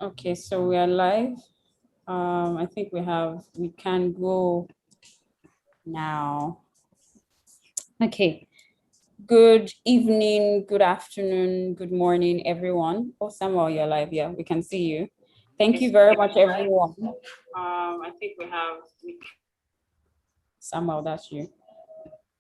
Okay, so we are live. I think we can go now. Okay. Good evening, good afternoon, good morning, everyone. Oh, Samuel, you're live. Yeah, we can see you. Thank you very much, everyone. I think Samuel, that's you.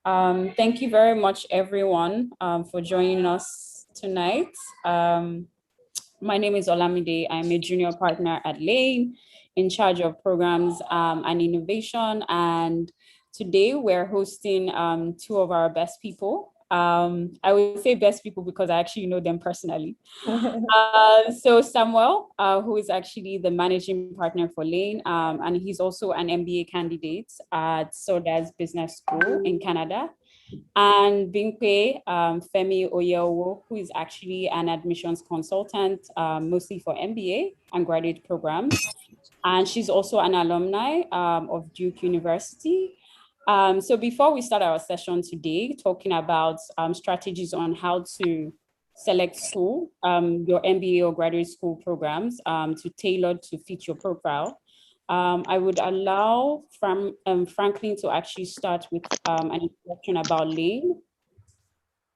Thank you very much, everyone, for joining us tonight. My name is Olamide. I'm a junior partner at Lane, in charge of programs and innovation. And today we're hosting two of our best people. I would say best people because I actually know them personally. So Samuel, who is actually the managing partner for Lane, and he's also an MBA candidate at Soda's Business School in Canada. And Bimpe Femi Oyeowo, who is actually an admissions consultant, mostly for MBA and graduate programs. And she's also an alumni of Duke University. So before we start our session today, talking about strategies on how to select school, your MBA or graduate school programs to tailor to fit your profile, I would allow Franklin to actually start with an introduction about Lane,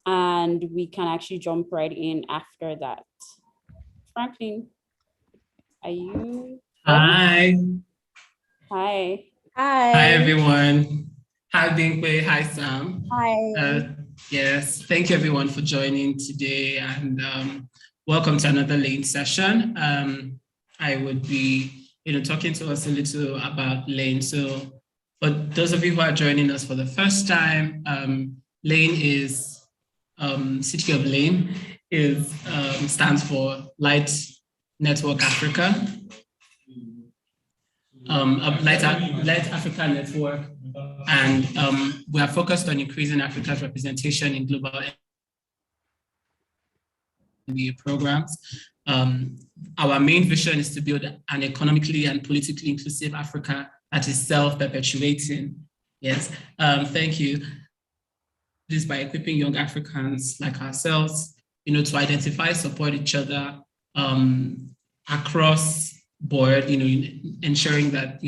and we can actually jump right in after that. Franklin, are you? Hi. Hi. Hi. Hi, everyone. Hi, Bingwe. Hi, Sam. Hi. Yes, thank you, everyone, for joining today, and welcome to another Lane session. I would be talking to us a little about Lane. So for those of you who are joining us for the first time, Lane is, City of Lane is stands for Light Network Africa, Light Africa Network, and we are focused on increasing Africa's representation in global MBA programs. Our main vision is to build an economically and politically inclusive Africa that is self-perpetuating. Yes, thank you. This by equipping young Africans like ourselves, to identify, support each other across board, ensuring that,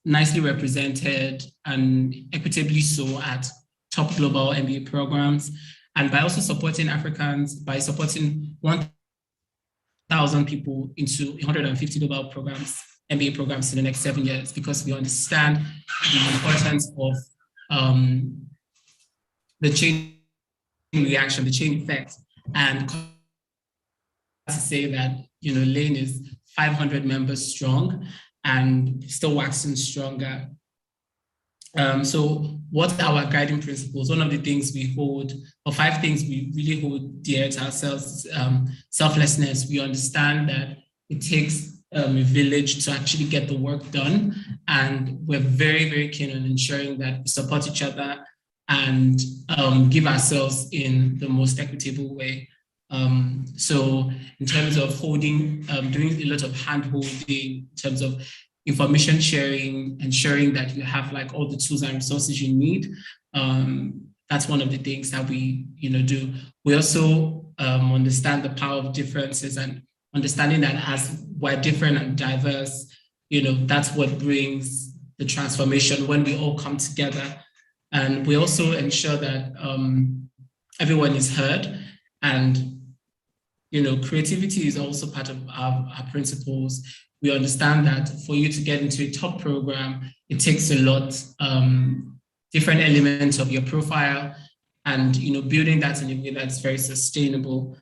nicely represented and equitably so at top global MBA programs. And by also supporting Africans, by supporting 1,000 people into 150 global programs, MBA programs in the next 7 years, because we understand the importance of the chain reaction, the chain effect, and to say that, Lane is 500 members strong and still waxing stronger. So what are our guiding principles? One of the things we hold, or 5 things we really hold dear to ourselves, is selflessness. We understand that it takes a village to actually get the work done. And we're very, very keen on ensuring that we support each other and give ourselves in the most equitable way. So in terms of holding, doing a lot of hand holding, in terms of information sharing, ensuring that you have like all the tools and resources you need. That's one of the things that we, do. We also understand the power of differences and understanding that as we're different and diverse, that's what brings the transformation when we all come together. And we also ensure that everyone is heard, and creativity is also part of our principles. We understand that for you to get into a top program, it takes a lot, different elements of your profile, and building that in a way that's very sustainable.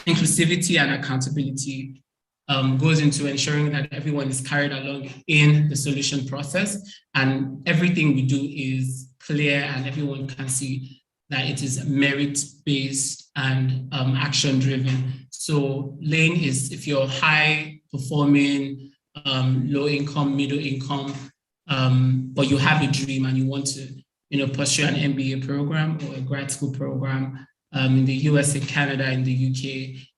Inclusivity and accountability goes into ensuring that everyone is carried along in the solution process, and everything we do is clear and everyone can see that it is merit-based and action-driven. So Lane is, if you're high performing, low income, middle income, but you have a dream and you want to, pursue an MBA program or a grad school program in the US, in Canada, in the UK,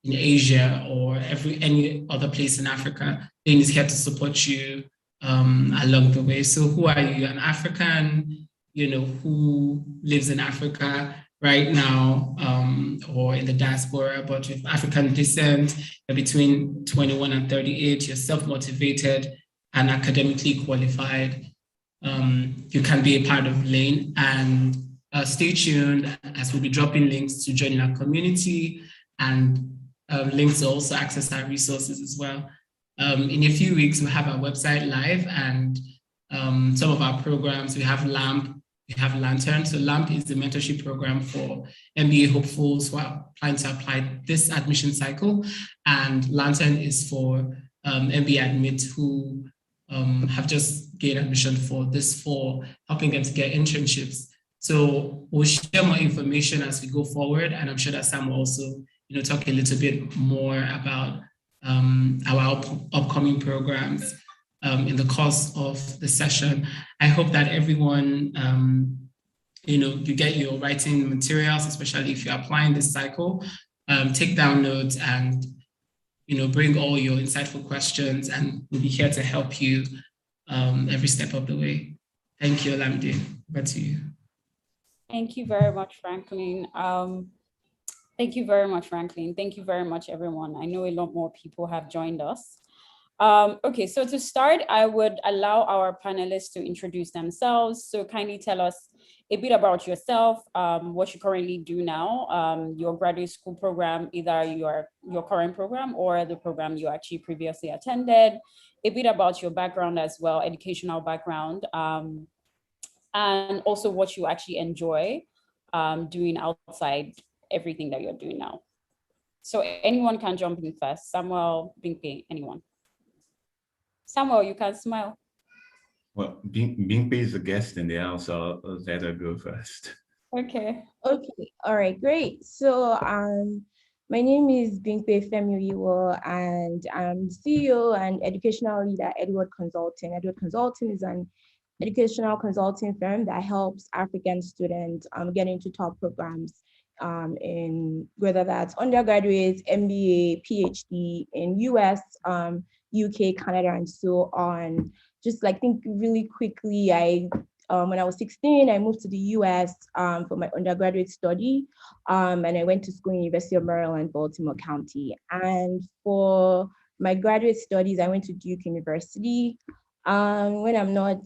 in Asia, or any other place in Africa, Lane is here to support you along the way. So who are you? An African, who lives in Africa right now, or in the diaspora, but with African descent, you're between 21 and 38, you're self-motivated and academically qualified. You can be a part of Lane, and stay tuned as we'll be dropping links to join our community and links to also access our resources as well. In a few weeks, we'll have our website live, and some of our programs. We have LAMP, we have Lantern. So LAMP is the mentorship program for MBA hopefuls who are planning to apply this admission cycle, and Lantern is for MBA admits who have just gained admission for this fall, helping them to get internships. So we'll share more information as we go forward, and I'm sure that Sam will also, talk a little bit more about our upcoming programs in the course of the session. I hope that everyone, you get your writing materials, especially if you're applying this cycle. Take down notes and bring all your insightful questions, and we'll be here to help you every step of the way. Thank you, Olamide. Over to you. Thank you very much, Franklin. Thank you very much, Franklin. Thank you very much, everyone. I know a lot more people have joined us. Okay, so to start, I would allow our panelists to introduce themselves. So kindly tell us a bit about yourself, what you currently do now, your graduate school program, either your current program or the program you actually previously attended, a bit about your background as well, educational background, and also what you actually enjoy doing outside everything that you're doing now. So anyone can jump in first. Samuel, Bingpe, anyone. Samuel, you can smile. Well, Bingpe is a guest in the house, so I'll let her go first. Okay. Okay. All right. Great. So, my name is Bingpe Femiyiwo, and I'm CEO and educational leader at Edward Consulting. Edward Consulting is an educational consulting firm that helps African students get into top programs in whether that's undergraduate, MBA, PhD in US, UK, Canada, and so on. Just like think really quickly, when I was 16, I moved to the US for my undergraduate study, and I went to school in University of Maryland, Baltimore County. And for my graduate studies, I went to Duke University. When I'm not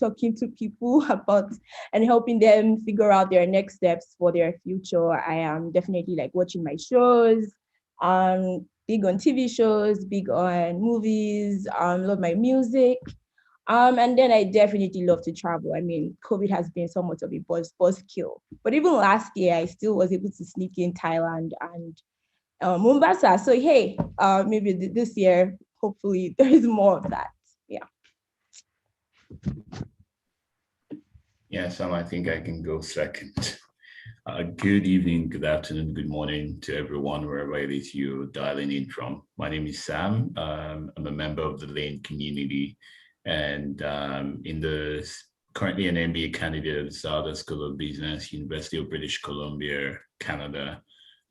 talking to people about and helping them figure out their next steps for their future, I am definitely like watching my shows, big on TV shows, big on movies, love my music. And then I definitely love to travel. I mean, COVID has been somewhat of a buzzkill. But even last year, I still was able to sneak in Thailand and Mombasa. So hey, maybe this year, hopefully there is more of that. Yeah. Yeah, Sam, I think I can go second. Good evening, good afternoon, good morning to everyone, wherever it is you're dialing in from. My name is Sam. I'm a member of the Lane community, and currently an MBA candidate at the Southern School of Business, University of British Columbia, Canada.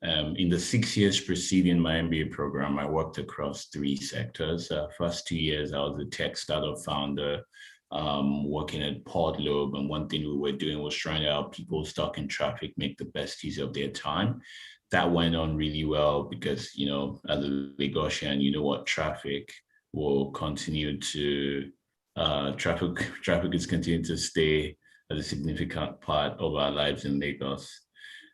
In the 6 years preceding my MBA program, I worked across 3 sectors. First 2 years, I was a tech startup founder, working at Podlobe, and one thing we were doing was trying to help people stuck in traffic make the best use of their time. That went on really well because, as a Lagosian, you know what, traffic will continue to, traffic is continuing to stay as a significant part of our lives in Lagos.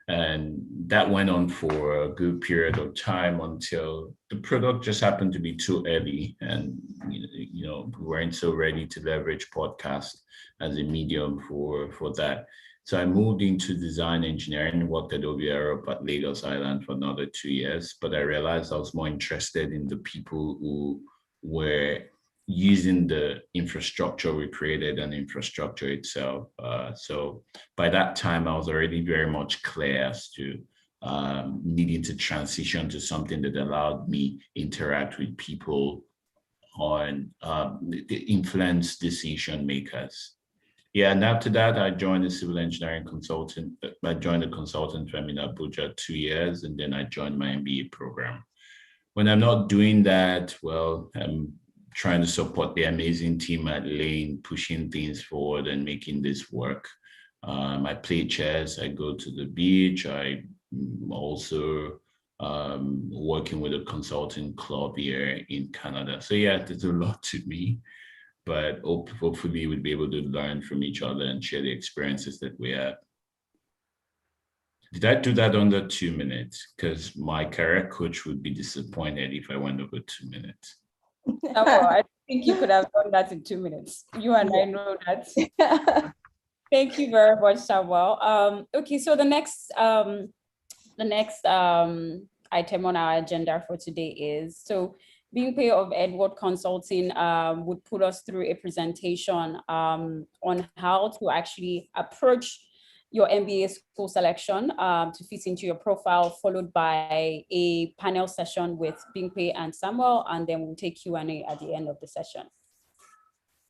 And that went on for a good period of time until the product just happened to be too early. And, we weren't so ready to leverage podcast as a medium for that. So I moved into design engineering, worked at OVR at Lagos Island for another 2 years. But I realized I was more interested in the people who were using the infrastructure we created and infrastructure itself. So by that time, I was already very much clear as to needing to transition to something that allowed me interact with people on the influence decision makers. Yeah, and after that, I joined a civil engineering consultant. I joined a consultant firm in Abuja 2 years, and then I joined my MBA program. When I'm not doing that, well, I'm trying to support the amazing team at Lane, pushing things forward and making this work. I play chess, I go to the beach, I also working with a consulting club here in Canada. So yeah, there's a lot to me, but hopefully we'll be able to learn from each other and share the experiences that we have. Did I do that under 2 minutes? Because my career coach would be disappointed if I went over 2 minutes. Well, I think you could have done that in 2 minutes. You and I know that. Thank you very much, Samuel. Okay, so the next item on our agenda for today is, so Bingpe of Edward Consulting would put us through a presentation on how to actually approach your MBA school selection to fit into your profile, followed by a panel session with Bingpe and Samuel, and then we'll take Q&A at the end of the session.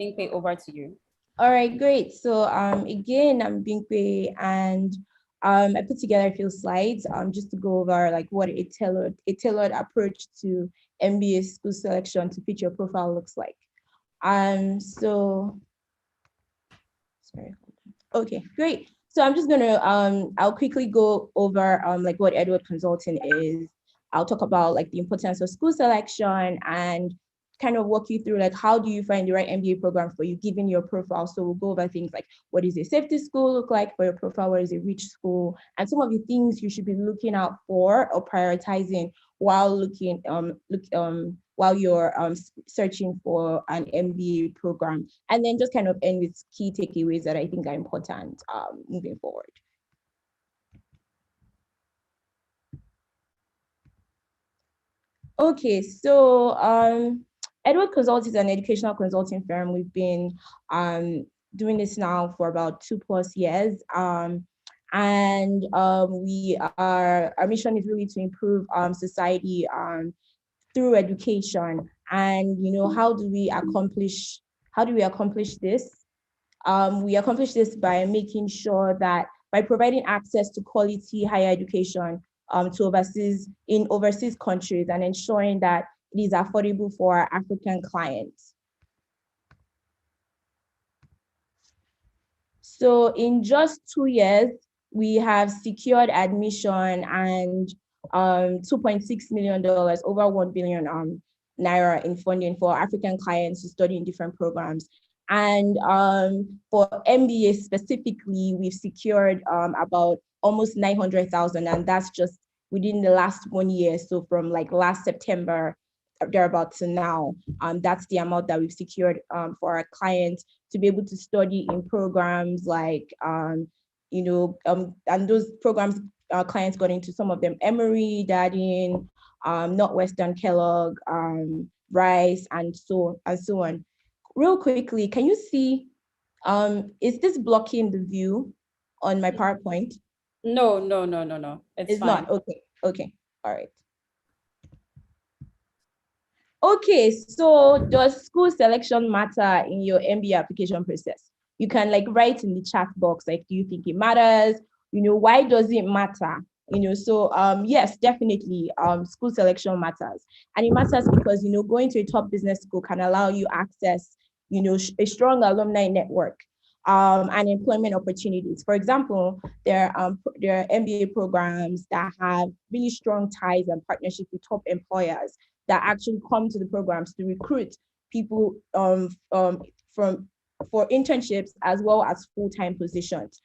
Bingpe, over to you. All right, great. So again, I'm Bingpe, and I put together a few slides just to go over like what a tailored approach to MBA school selection to fit your profile looks like. So sorry. Okay, great. So I'm just gonna I'll quickly go over like what Edward Consulting is. I'll talk about like the importance of school selection and kind of walk you through like how do you find the right MBA program for you given your profile. So we'll go over things like what does a safety school look like for your profile, what is a rich school, and some of the things you should be looking out for or prioritizing while while you're searching for an MBA program, and then just kind of end with key takeaways that I think are important moving forward. Okay, so Edward Consult is an educational consulting firm. We've been doing this now for about 2+ years. Our mission is really to improve society through education. And how do we accomplish this? We accomplish this by making sure that by providing access to quality higher education to overseas countries and ensuring that it is affordable for our African clients. So in just 2 years, we have secured admission and $2.6 million, over 1 billion naira in funding for African clients to study in different programs. And for MBA specifically, we've secured about almost 900,000, and that's just within the last 1 year. So from like last September, thereabout to now, that's the amount that we've secured for our clients to be able to study in programs like, and those programs our clients got into, some of them Emory, Darden, Northwestern Kellogg, Rice, and so on. Real quickly, can you see, is this blocking the view on my PowerPoint? No. It's fine. Not, okay, all right. Okay, so does school selection matter in your MBA application process? You can like write in the chat box, like, do you think it matters? Why does it matter? So yes, definitely school selection matters. And it matters because, going to a top business school can allow you access, a strong alumni network and employment opportunities. For example, there are MBA programs that have really strong ties and partnerships with top employers that actually come to the programs to recruit people for internships as well as full-time positions.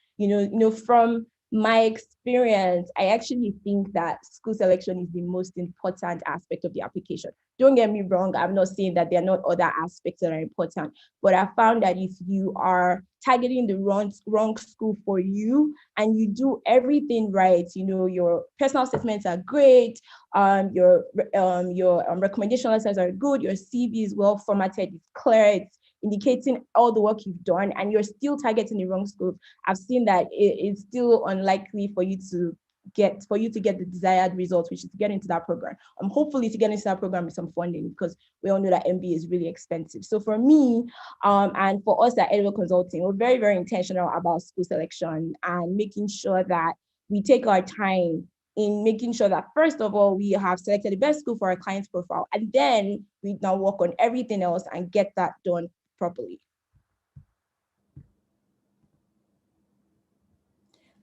From my experience, I actually think that school selection is the most important aspect of the application. Don't get me wrong, I'm not saying that there are not other aspects that are important, but I found that if you are targeting the wrong school for you and you do everything right, your personal statements are great, your recommendation letters are good, your CV is well formatted, it's clear, it's indicating all the work you've done, and you're still targeting the wrong school, I've seen that it's still unlikely for you to get the desired results, which is to get into that program. Hopefully to get into that program with some funding, because we all know that MBA is really expensive. So for me, and for us at Edward Consulting, we're very, very intentional about school selection and making sure that we take our time in making sure that, first of all, we have selected the best school for our client's profile, and then we now work on everything else and get that done properly.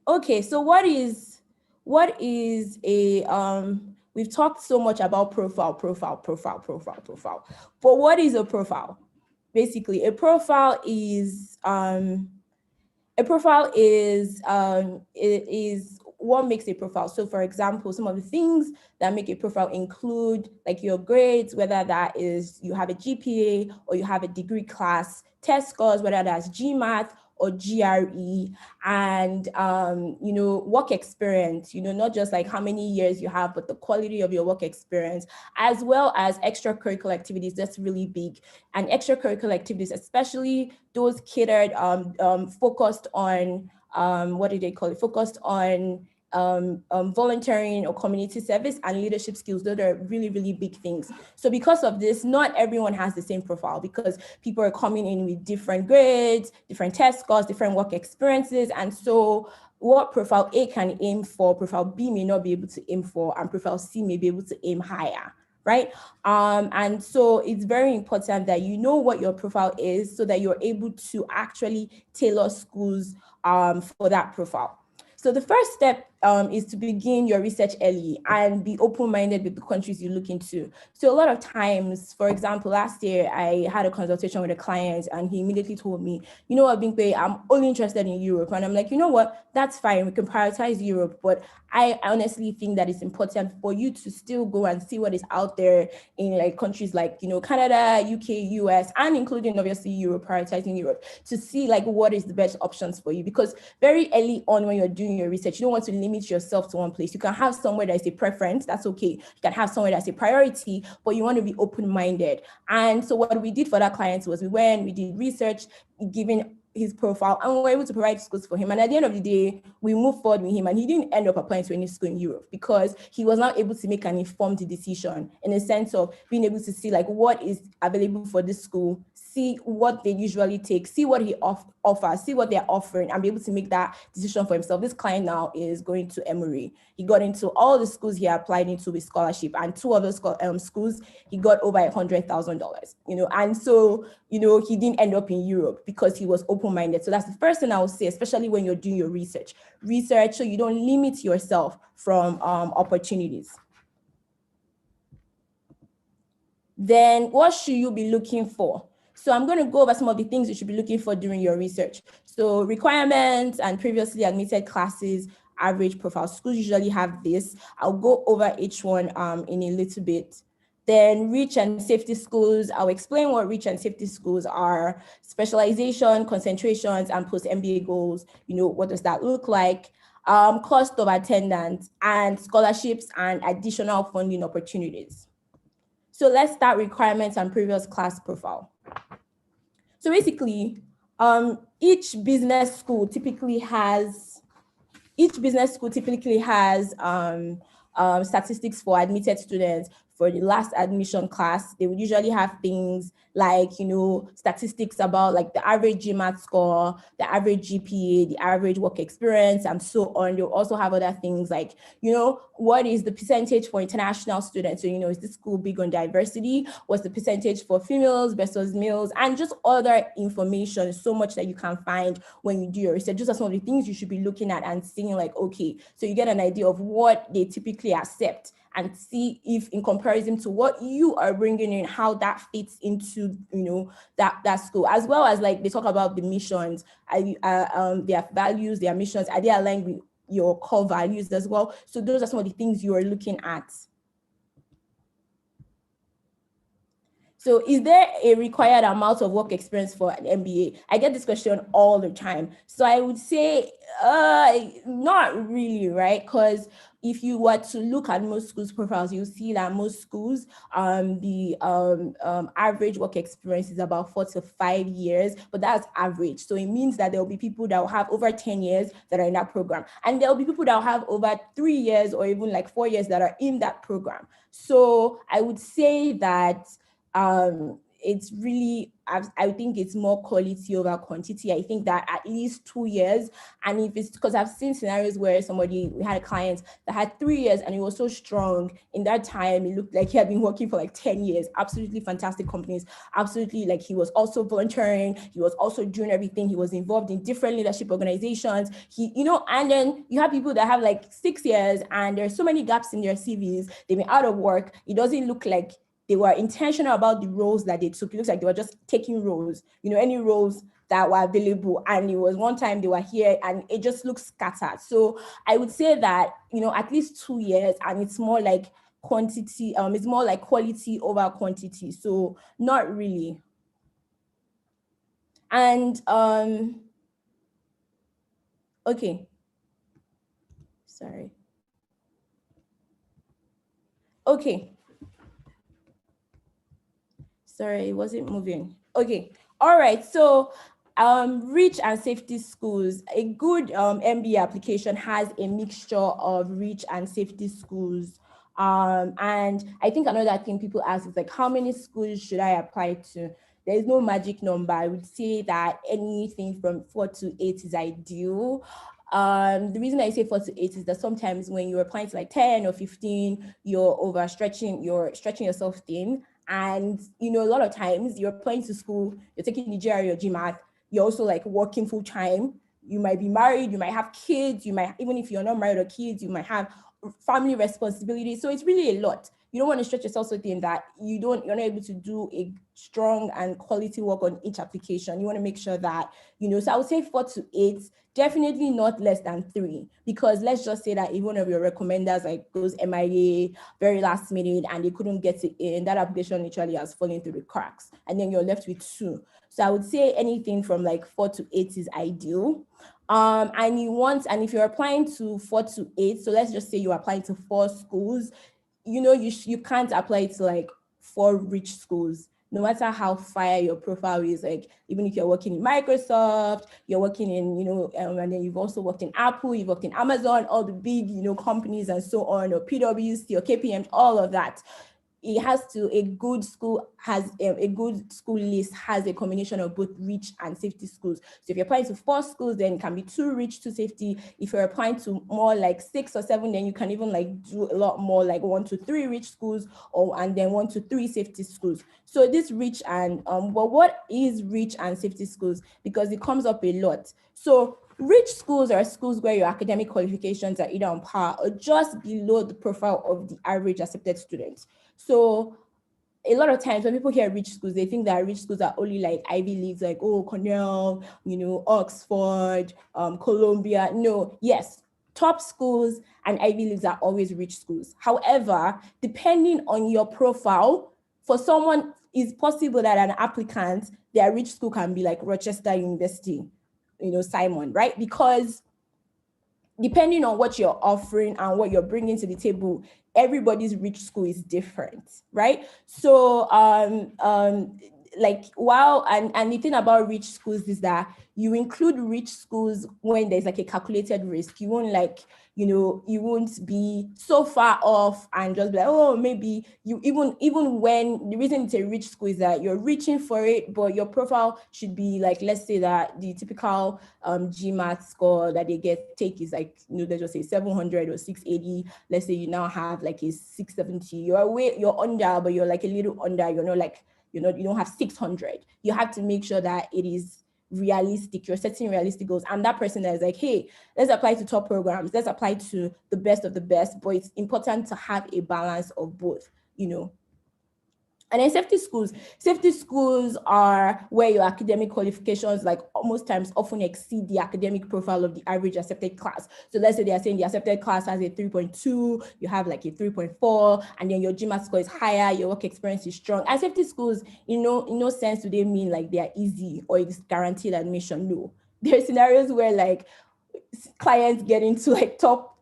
Okay, so what is a we've talked so much about profile, but what is a profile? Basically, a profile is it is what makes a profile. So for example, some of the things that make a profile include like your grades, whether that is you have a GPA or you have a degree class, test scores, whether that's GMAT or GRE, and work experience, not just like how many years you have, but the quality of your work experience, as well as extracurricular activities. That's really big. And extracurricular activities, especially those catered, focused on what do they call it? Focused on volunteering or community service and leadership skills. Those are really, really big things. So because of this, not everyone has the same profile, because people are coming in with different grades, different test scores, different work experiences. And so what profile A can aim for, profile B may not be able to aim for, and profile C may be able to aim higher, right? And so it's very important that you know what your profile is so that you're able to actually tailor schools for that profile. So the first step is to begin your research early and be open-minded with the countries you look into. So a lot of times, for example, last year, I had a consultation with a client and he immediately told me, you know what, Bingpe, I'm only interested in Europe. And I'm like, you know what, that's fine. We can prioritize Europe. But I honestly think that it's important for you to still go and see what is out there in like countries like, Canada, UK, US, and including obviously Europe, prioritizing Europe, to see like what is the best options for you. Because very early on when you're doing your research, you don't want to limit yourself to one place. You can have somewhere that is a preference, that's okay. You can have somewhere that's a priority, but you want to be open-minded. And so what we did for that client was we did research, given his profile, and we were able to provide schools for him. And at the end of the day, we moved forward with him, and he didn't end up applying to any school in Europe because he was not able to make an informed decision in the sense of being able to see like what is available for this school, see what they usually take, see what he offers, see what they're offering, and be able to make that decision for himself. This client now is going to Emory. He got into all the schools he applied into with scholarship, and two of those schools he got over $100,000. And so he didn't end up in Europe because he was open-minded. So that's the first thing I would say, especially when you're doing your research so you don't limit yourself from opportunities. Then what should you be looking for? So I'm going to go over some of the things you should be looking for during your research. So requirements and previously admitted classes, average profile. Schools usually have this. I'll go over each one in a little bit. Then rich and safety schools. I'll explain what rich and safety schools are, specialization, concentrations, and post-MBA goals. What does that look like? Cost of attendance, and scholarships and additional funding opportunities. So let's start requirements and previous class profile. So basically, each business school typically has statistics for admitted students. For the last admission class, they would usually have things like, statistics about like the average GMAT score, the average GPA, the average work experience, and so on. You'll also have other things like, what is the percentage for international students? So, is this school big on diversity? What's the percentage for females versus males? And just other information, so much that you can find when you do your research. Those are some of the things you should be looking at and seeing like, okay, so you get an idea of what they typically accept, and see if in comparison to what you are bringing in, how that fits into, that school, as well as like they talk about the missions, their values, their missions, are they aligned with your core values as well? So those are some of the things you are looking at. So is there a required amount of work experience for an MBA? I get this question all the time. So I would say not really, right? Because if you were to look at most schools' profiles, you'll see that most schools, the average work experience is about 4 to 5 years, but that's average. So it means that there will be people that will have over 10 years that are in that program. And there will be people that will have over 3 years or even like 4 years that are in that program. So I would say that it's really, I think it's more quality over quantity. I think that at least 2 years, and if it's because I've seen scenarios where we had a client that had 3 years and he was so strong in that time, it looked like he had been working for like 10 years, absolutely fantastic companies, absolutely, like he was also volunteering, he was also doing everything, he was involved in different leadership organizations, and then you have people that have like 6 years and there's so many gaps in their CVs, they've been out of work, it doesn't look like they were intentional about the roles that they took. It looks like they were just taking roles, any roles that were available. And it was one time they were here and it just looks scattered. So I would say that, at least 2 years, and it's more like quantity, it's more like quality over quantity. So not really. And okay. Sorry. Okay. Sorry, it wasn't moving. Okay. All right. So rich and safety schools, a good MBA application has a mixture of rich and safety schools. And I think another thing people ask is like, how many schools should I apply to? There is no magic number. I would say that anything from 4 to 8 is ideal. The reason I say 4 to 8 is that sometimes when you're applying to like 10 or 15, you're stretching yourself thin. And, a lot of times you're applying to school, you're taking the GRE or GMAT, you're also like working full time. You might be married, you might have kids, even if you're not married or kids, you might have family responsibilities. So it's really a lot. You don't want to stretch yourself so thin that you're not able to do a strong and quality work on each application. You want to make sure that, so I would say 4 to 8, definitely not less than 3, because let's just say that if one of your recommenders like goes MIA very last minute and they couldn't get it in, that application literally has fallen through the cracks, and then you're left with 2. So I would say anything from like 4 to 8 is ideal. And if you're applying to 4 to 8, so let's just say you're applying to 4 schools, you can't apply to like 4 rich schools, no matter how fire your profile is. Like, even if you're working in Microsoft, you're working in, and then you've also worked in Apple, you've worked in Amazon, all the big, companies and so on, or PwC or KPM, all of that. A good school list has a combination of both rich and safety schools. So if you're applying to 4 schools, then it can be 2 rich, 2 safety. If you're applying to more like 6 or 7, then you can even like do a lot more, like 1 to 3 rich schools, and then 1 to 3 safety schools. So this rich and but what is rich and safety schools? Because it comes up a lot. So rich schools are schools where your academic qualifications are either on par or just below the profile of the average accepted student. So a lot of times when people hear rich schools, they think that rich schools are only like Ivy Leagues, like, Cornell, Oxford, Columbia. No, yes, top schools and Ivy Leagues are always rich schools. However, depending on your profile, for someone, it's possible that an applicant, their rich school can be like Rochester University, Simon, right? Because depending on what you're offering and what you're bringing to the table, everybody's rich school is different, right? So, and the thing about rich schools is that you include rich schools when there's like a calculated risk. You won't you won't be so far off and just be like, maybe you even when the reason it's a rich school is that you're reaching for it, but your profile should be like, let's say that the typical GMAT score that they take is like, let's just say 700 or 680. Let's say you now have like a 670. You're under, but you're like a little under. You're not like, you don't have 600. You have to make sure that it is realistic. You're setting realistic goals. I'm that person that is like, hey, let's apply to top programs. Let's apply to the best of the best. But it's important to have a balance of both, And then safety schools are where your academic qualifications, like most times, often exceed the academic profile of the average accepted class. So let's say they are saying the accepted class has a 3.2, you have like a 3.4, and then your GMAT score is higher, your work experience is strong. And safety schools, in no sense do they mean like they are easy or it's guaranteed admission. No, there are scenarios where like clients get into like top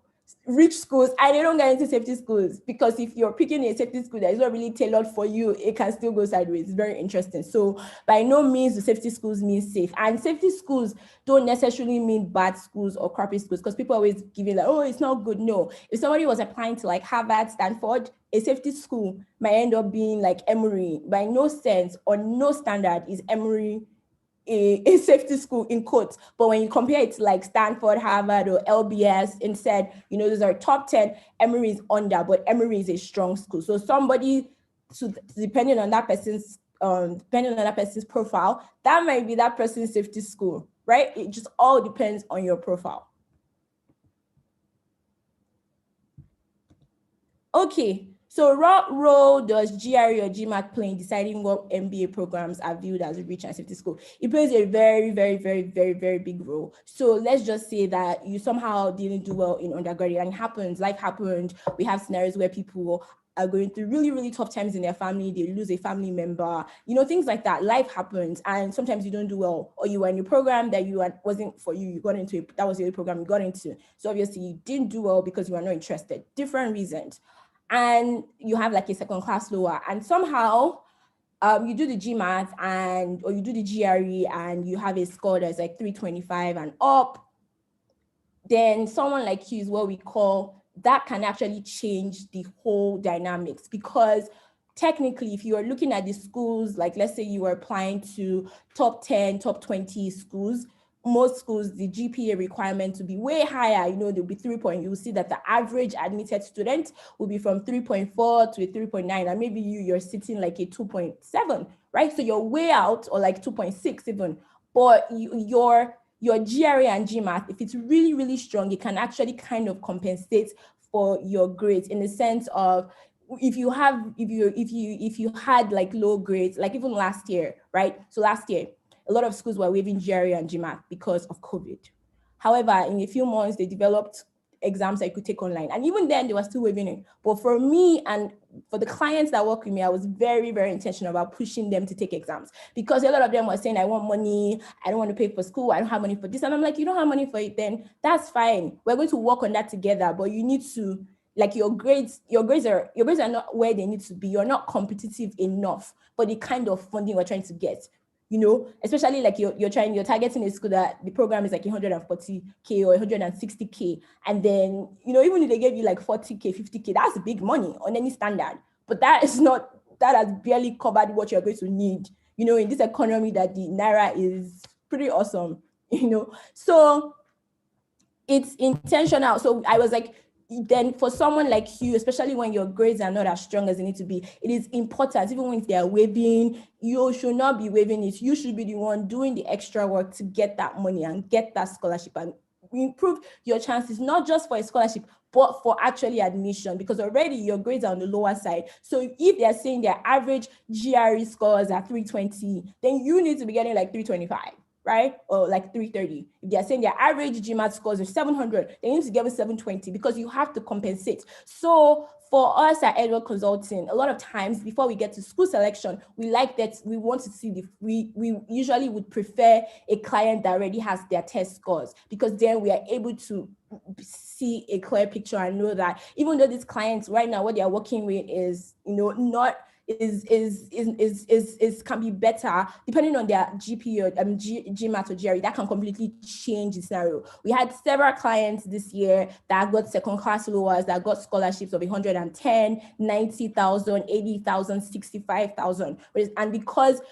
rich schools and they don't get into safety schools, because if you're picking a safety school that is not really tailored for you, it can still go sideways. It's very interesting. So by no means do safety schools mean safe, and safety schools don't necessarily mean bad schools or crappy schools, because people always give it like, it's not good. No, if somebody was applying to like Harvard, Stanford, a safety school might end up being like Emory. By no sense or no standard is Emory a safety school in quotes, but when you compare it to like Stanford, Harvard, or LBS, instead, those are top 10, Emory is under, but Emory is a strong school. So somebody, depending on that person's profile, that might be that person's safety school, right? It just all depends on your profile. Okay, so what role does GRE or GMAT play in deciding what MBA programs are viewed as a rich and safety school? It plays a very, very, very, very, very big role. So let's just say that you somehow didn't do well in undergraduate, and it happens, life happened. We have scenarios where people are going through really, really tough times in their family, they lose a family member, things like that. Life happens, and sometimes you don't do well, or you were in a program that wasn't for you, you got into that was the only program you got into. So obviously you didn't do well because you were not interested, different reasons. And you have like a second class lower, and somehow you do the GMAT or you do the GRE and you have a score that's like 325 and up, then someone like you is what we call, that can actually change the whole dynamics. Because technically, if you are looking at the schools, like let's say you were applying to top 10, top 20 schools, most schools, the GPA requirement to be way higher, they'll be 3 point. You'll see that the average admitted student will be from 3.4 to a 3.9, and maybe you're sitting like a 2.7, right? So you're way out, or like 2.6 even. But your GRE and GMAT, if it's really, really strong, it can actually kind of compensate for your grades, in the sense of, if you had like low grades, like even last year, right? So last year, a lot of schools were waiving GRE and GMAT because of COVID. However, in a few months, they developed exams that you could take online. And even then, they were still waiving it. But for me and for the clients that work with me, I was very, very intentional about pushing them to take exams, because a lot of them were saying, I want money, I don't want to pay for school, I don't have money for this. And I'm like, you don't have money for it, then that's fine. We're going to work on that together, but you need to, like, your grades are not where they need to be. You're not competitive enough for the kind of funding we're trying to get. Especially like you're targeting a school that the program is like 140K or 160K. And then, even if they gave you like 40K, 50K, that's big money on any standard. But that has barely covered what you're going to need, in this economy that the Naira is pretty awesome, So it's intentional. So I was like, then for someone like you, especially when your grades are not as strong as they need to be, it is important, even when they are waiving, you should not be waiving it. You should be the one doing the extra work to get that money and get that scholarship and improve your chances, not just for a scholarship, but for actually admission, because already your grades are on the lower side. So if they're saying their average GRE scores are 320, then you need to be getting like 325. Right? Or like 330. If they're saying their average GMAT scores are 700, they need to get 720, because you have to compensate. So for us at Edward Consulting, a lot of times before we get to school selection, we want to see we usually would prefer a client that already has their test scores, because then we are able to see a clear picture and know that even though these clients right now, what they are working with is, not can be better depending on their GPA, GMAT or GRE. That can completely change the scenario. We had several clients this year that got second class lowers, that got scholarships of 110, 90,000, 80,000, 65,000. And because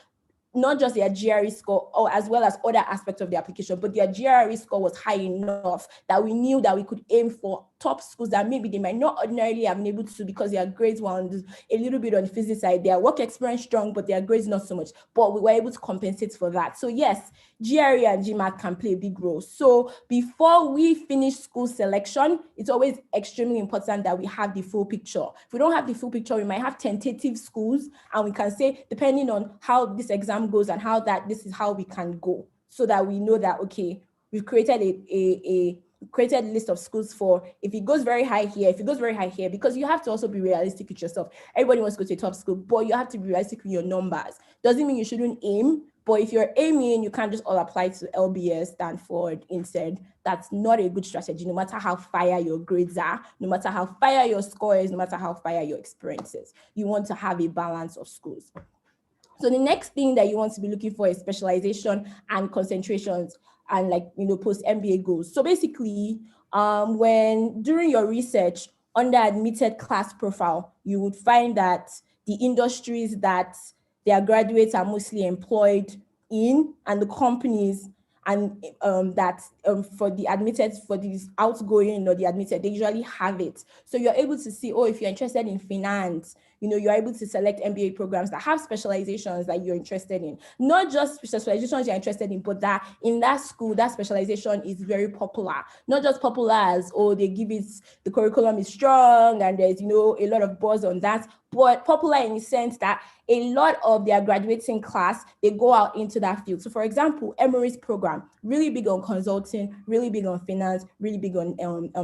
not just their GRE score, or as well as other aspects of the application, but their GRE score was high enough that we knew that we could aim for top schools that maybe they might not ordinarily have been able to, because their grades were a little bit on the physics side. Their work experience strong, but their grades not so much. But we were able to compensate for that. So yes, GRE and GMAT can play a big role. So before we finish school selection, it's always extremely important that we have the full picture. If we don't have the full picture, we might have tentative schools, and we can say, depending on how this exam goes and this is how we can go, so that we know that, okay, we've created a list of schools for, if it goes very high here, because you have to also be realistic with yourself. Everybody wants to go to a top school, but you have to be realistic with your numbers. Doesn't mean you shouldn't aim, but if you're aiming, you can't just all apply to LBS, Stanford instead. That's not a good strategy, no matter how fire your grades are, no matter how fire your score is, no matter how fire your experiences. You want to have a balance of schools. So the next thing that you want to be looking for is specialization and concentrations, and post MBA goals. So basically, when during your research, under admitted class profile, you would find that the industries that their graduates are mostly employed in, and the companies and that for the admitted, for these outgoing or the admitted, they usually have it. So you're able to see, oh, if you're interested in finance, you're able to select MBA programs that have specializations that you're interested in. Not just specializations you're interested in, but that in that school, that specialization is very popular. Not just popular as, oh, they give it, the curriculum is strong and there's, a lot of buzz on that, but popular in the sense that a lot of their graduating class, they go out into that field. So for example, Emory's program, really big on consulting, really big on finance, really big on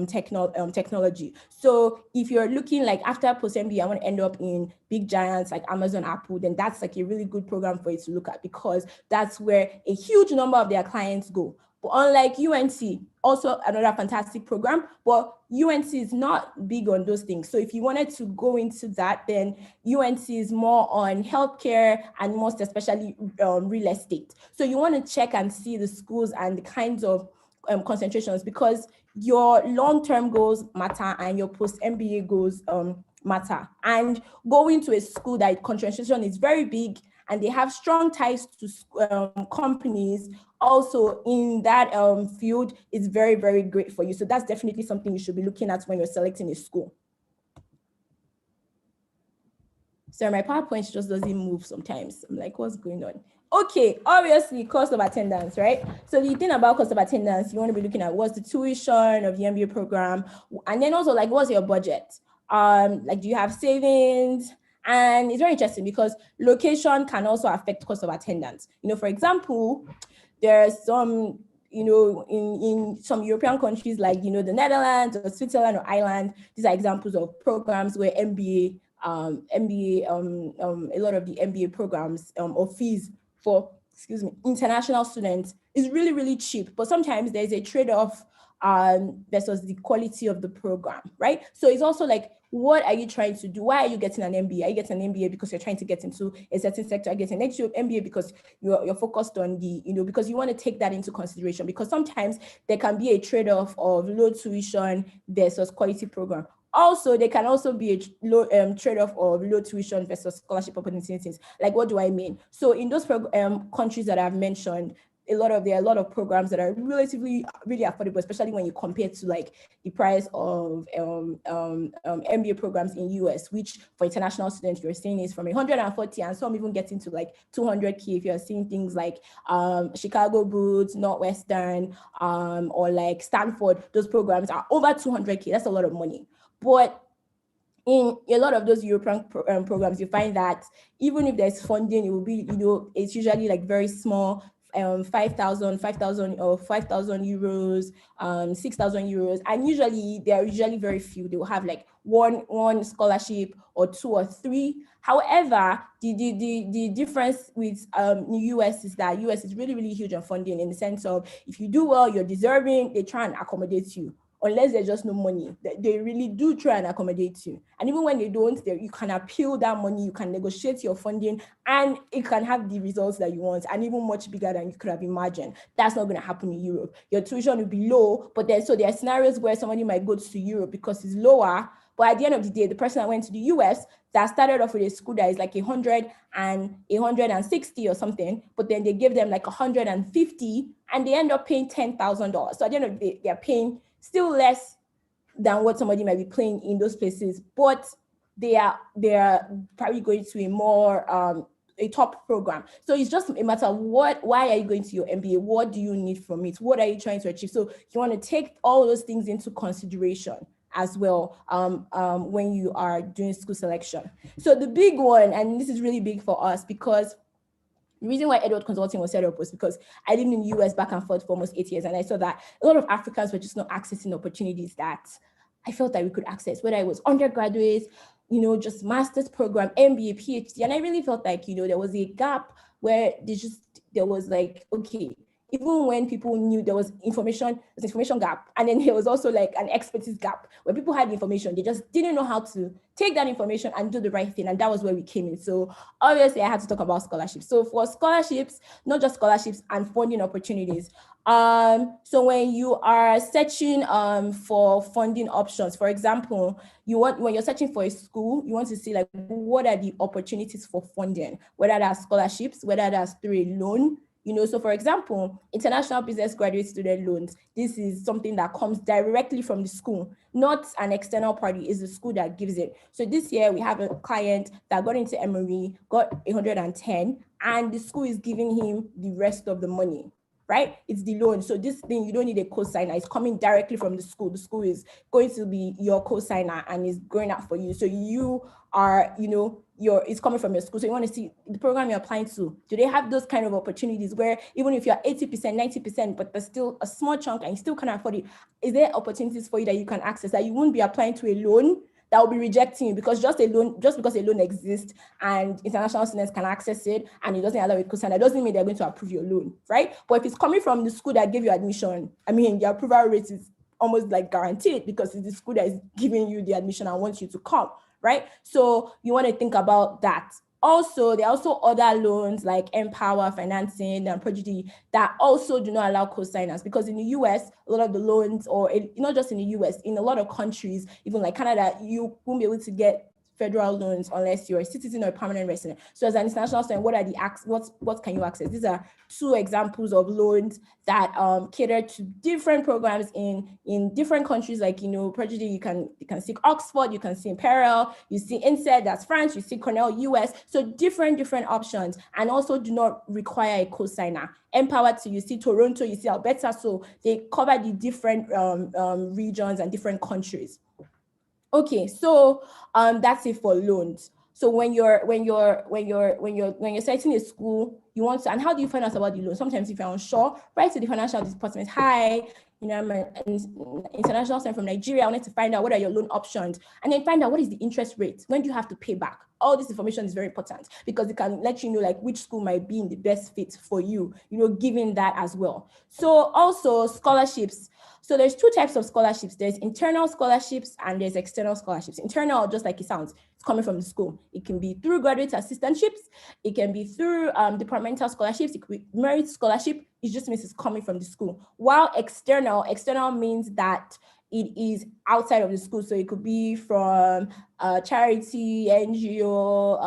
technology. So if you're looking like after post-MBA, I want to end up in big giants like Amazon, Apple, then that's like a really good program for you to look at, because that's where a huge number of their clients go. But unlike UNC, also another fantastic program, but UNC is not big on those things. So if you wanted to go into that, then UNC is more on healthcare and most especially real estate. So you want to check and see the schools and the kinds of concentrations, because your long-term goals matter and your post-MBA goals matter. And going to a school that concentration is very big and they have strong ties to companies also in that field is very, very great for you. So that's definitely something you should be looking at when you're selecting a school. Sorry, my PowerPoint just doesn't move sometimes. I'm like, what's going on? Okay, obviously cost of attendance, right? So the thing about cost of attendance, you want to be looking at what's the tuition of the MBA program, and then also like what's your budget? Like, do you have savings? And it's very interesting because location can also affect cost of attendance. For example, there's some, in some European countries like, the Netherlands or Switzerland or Ireland, these are examples of programs where a lot of the MBA programs or fees for, international students is really, really cheap. But sometimes there's a trade-off versus the quality of the program, right? So it's also like, what are you trying to do? Why are you getting an MBA? Are you getting an MBA because you're trying to get into a certain sector? Are you getting an MBA because you're focused on the, because you want to take that into consideration, because sometimes there can be a trade-off of low tuition versus quality program. Also, there can also be a low trade-off of low tuition versus scholarship opportunities. Like, what do I mean? So in those countries that I've mentioned, there are a lot of programs that are relatively really affordable, especially when you compare to like the price of MBA programs in US, which for international students you're seeing is from 140 and some even getting to like 200K if you're seeing things like Chicago Boots, Northwestern, or like Stanford. Those programs are over 200K. That's a lot of money. But in a lot of those European programs, you find that even if there's funding, it will be, it's usually like very small. 5,000 or 5,000 euros, 6,000 euros, and usually they are usually very few. They will have like one scholarship or 2 or 3. However, the difference with the US is that US is really, really huge on funding, in the sense of if you do well, you're deserving, they try and accommodate you. Unless there's just no money, they really do try and accommodate you. And even when they don't, you can appeal that money, you can negotiate your funding, and it can have the results that you want, and even much bigger than you could have imagined. That's not going to happen in Europe. Your tuition will be low, but there are scenarios where somebody might go to Europe because it's lower. But at the end of the day, the person that went to the US that started off with a school that is like 100 and 160 or something, but then they give them like 150 and they end up paying $10,000. So at the end of the day, they're paying still less than what somebody might be paying in those places, but they are probably going to a more a top program. So it's just a matter of why are you going to your MBA? What do you need from it? What are you trying to achieve? So you want to take all those things into consideration as well when you are doing school selection. So the big one, and this is really big for us, because the reason why Edward Consulting was set up was because I lived in the US back and forth for almost 8 years, and I saw that a lot of Africans were just not accessing opportunities that I felt that we could access, whether it was undergraduates, just master's program, MBA, PhD. And I really felt like, there was a gap where there was like, okay, even when people knew there was information gap, and then there was also like an expertise gap. When people had information, they just didn't know how to take that information and do the right thing, and that was where we came in. So obviously I had to talk about scholarships. So for scholarships, not just scholarships and funding opportunities, so when you are searching for funding options, for example, when you're searching for a school, you want to see like what are the opportunities for funding, whether that's scholarships, whether that's through a loan. So for example, international business graduate student loans, this is something that comes directly from the school, not an external party, it's the school that gives it. So this year we have a client that got into Emory, got 110, and the school is giving him the rest of the money, right? It's the loan. So this thing, you don't need a co-signer. It's coming directly from the school. The school is going to be your co-signer and is going out for you. So you are, it's coming from your school. So you want to see the program you're applying to. Do they have those kind of opportunities where even if you're 80%, 90%, but there's still a small chunk and you still can't afford it, is there opportunities for you that you can access that you won't be applying to a loan that will be rejecting you because just because a loan exists and international students can access it and it doesn't allow a co-signer, that doesn't mean they're going to approve your loan, right? But if it's coming from the school that gave you admission, the approval rate is almost like guaranteed because it's the school that is giving you the admission and wants you to come, right? So you want to think about that. Also, there are also other loans like Empower Financing and Prodigy that also do not allow co-signers, because in the US, a lot of the loans, or not just in the US, in a lot of countries, even like Canada, you won't be able to get federal loans unless you're a citizen or a permanent resident. So as an international student, what can you access? These are two examples of loans that cater to different programs in different countries. Like, Prodigy, you can seek Oxford, you can see Imperial, you see INSEAD, that's France, you see Cornell, US. So different options, and also do not require a co-signer. Empower, to you see Toronto, you see Alberta. So they cover the different regions and different countries. Okay, so that's it for loans. So when you're selecting a school, you want to, and how do you find out about the loan? Sometimes if you're unsure, write to the financial department. Hi, I'm an international student from Nigeria. I wanted to find out what are your loan options, and then find out what is the interest rate. When do you have to pay back? All this information is very important because it can let you know like which school might be in the best fit for you, given that as well. So also scholarships. So there's two types of scholarships. There's internal scholarships and there's external scholarships. Internal, just like it sounds, it's coming from the school. It can be through graduate assistantships. It can be through departmental scholarships. It could be merit scholarship. It just means it's coming from the school. While external means that it is outside of the school. So it could be from charity, NGO,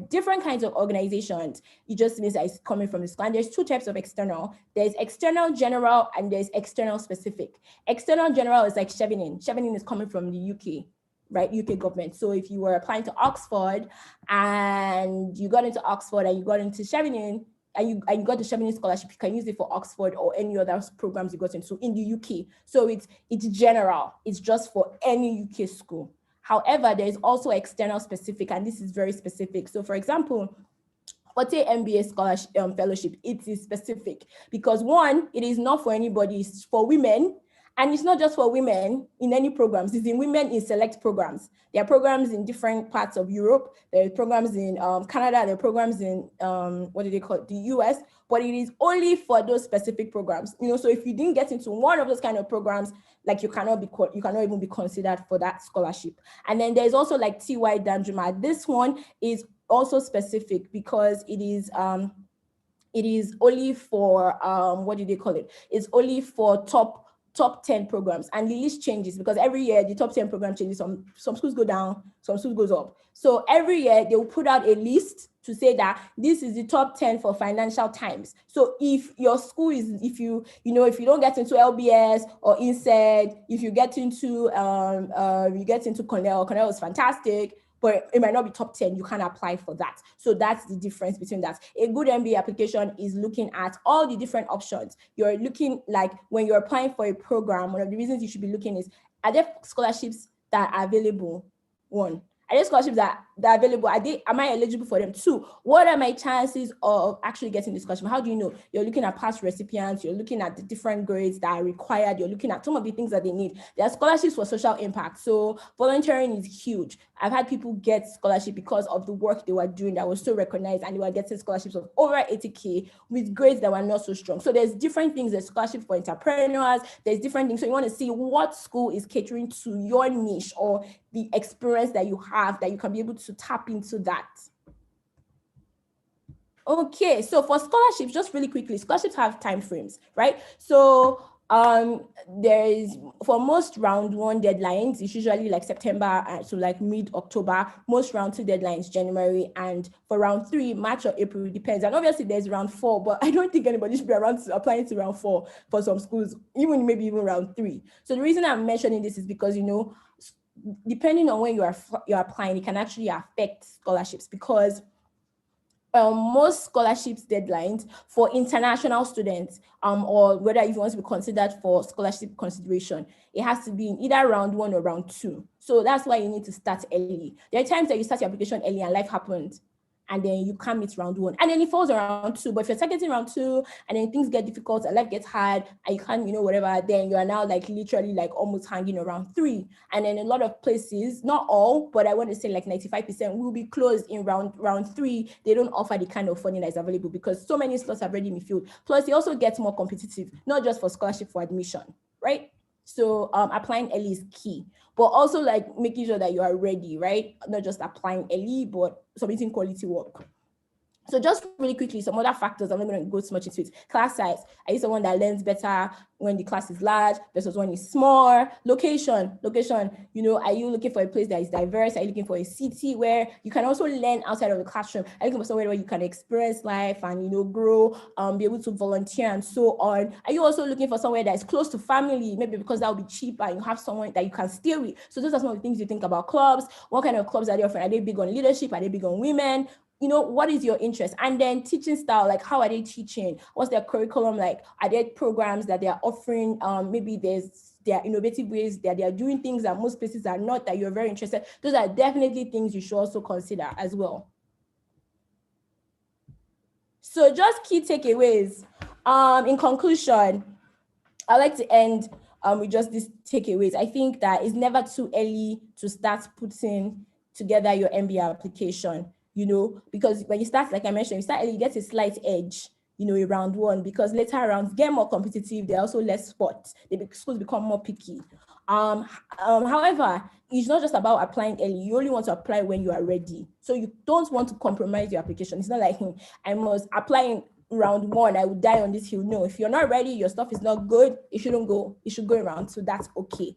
different kinds of organizations. It just means that it's coming from the school. And there's two types of external. There's external general and there's external specific. External general is like Chevening. Chevening is coming from the UK, right? UK government. So if you were applying to Oxford and you got into Oxford and you got into Chevening, and you got the Chevening scholarship, you can use it for Oxford or any other programs you got into in the UK. So it's general. It's just for any UK school. However, there is also external specific, and this is very specific. So for example, Forte MBA scholarship fellowship, it is specific because one, it is not for anybody, it's for women. And it's not just for women in any programs, it's in women in select programs. There are programs in different parts of Europe. There are programs in Canada, there are programs in, the US, but it is only for those specific programs. So if you didn't get into one of those kind of programs, like you cannot even be considered for that scholarship. And then there's also like TY Danjuma. This one is also specific because it is only for, It's only for top 10 programs, and the list changes because every year the top 10 program changes. Some schools go down, some schools goes up. So every year they will put out a list to say that this is the top 10 for Financial Times. So if your school is, if you don't get into LBS or INSEAD, if you get into Cornell is fantastic, but it might not be top 10, you can't apply for that. So that's the difference between that. A good MBA application is looking at all the different options. You're looking, like when you're applying for a program, one of the reasons you should be looking is, are there scholarships that are available? One, are there scholarships that that are available, am I eligible for them? 2, what are my chances of actually getting this scholarship? How do you know? You're looking at past recipients, you're looking at the different grades that are required, you're looking at some of the things that they need. There are scholarships for social impact. So volunteering is huge. I've had people get scholarship because of the work they were doing that was so recognized, and they were getting scholarships of over 80K with grades that were not so strong. So there's different things. There's scholarships for entrepreneurs, there's different things. So you want to see what school is catering to your niche or the experience that you have, that you can be able to tap into that. Okay, so for scholarships, just really quickly, scholarships have time frames, right? So there is, for most round 1 deadlines, it's usually like September to like mid-October. Most round 2 deadlines January, and for round 3 March or April, it depends. And obviously there's round 4, but I don't think anybody should be applying to round 4 for some schools, maybe even round 3. So the reason I'm mentioning this is because, you know, depending on when you're applying, it can actually affect scholarships, because most scholarships deadlines for international students, or whether if you want to be considered for scholarship consideration, it has to be in either round 1 or round 2. So that's why you need to start early. There are times that you start your application early and life happens, and then you can't meet round 1, and then it falls around 2. But if you're targeting round 2 and then things get difficult and life gets hard and you can't, whatever, then you are now like literally like almost hanging around 3. And then a lot of places, not all, but I want to say like 95% will be closed in round 3. They don't offer the kind of funding that is available because so many slots have already been filled. Plus, it also gets more competitive, not just for scholarship, for admission, right? So applying early is key, but also like making sure that you are ready, right? Not just applying early, but submitting quality work. So just really quickly, some other factors, I'm not going to go too much into it. Class size. Are you someone that learns better when the class is large versus when it's small? Location, are you looking for a place that is diverse? Are you looking for a city where you can also learn outside of the classroom? Are you looking for somewhere where you can experience life and, grow, be able to volunteer and so on? Are you also looking for somewhere that is close to family, maybe because that will be cheaper and you have someone that you can stay with? So those are some of the things you think about. Clubs. What kind of clubs are they offering? Are they big on leadership? Are they big on women? What is your interest? And then teaching style, like how are they teaching? What's their curriculum like? Are there programs that they are offering? Maybe there are innovative ways that they are doing things that most places are not, that you're very interested. Those are definitely things you should also consider as well. So just key takeaways. In conclusion, I like to end with just these takeaways. I think that it's never too early to start putting together your MBA application. Because when you start, like I mentioned, you start early, you get a slight edge, in round 1, because later rounds get more competitive. There are also less spots. Schools become more picky. However, it's not just about applying early. You only want to apply when you are ready. So you don't want to compromise your application. It's not like, I must apply in round 1, I would die on this hill. No, if you're not ready, your stuff is not good, it shouldn't go. It should go around. So that's okay.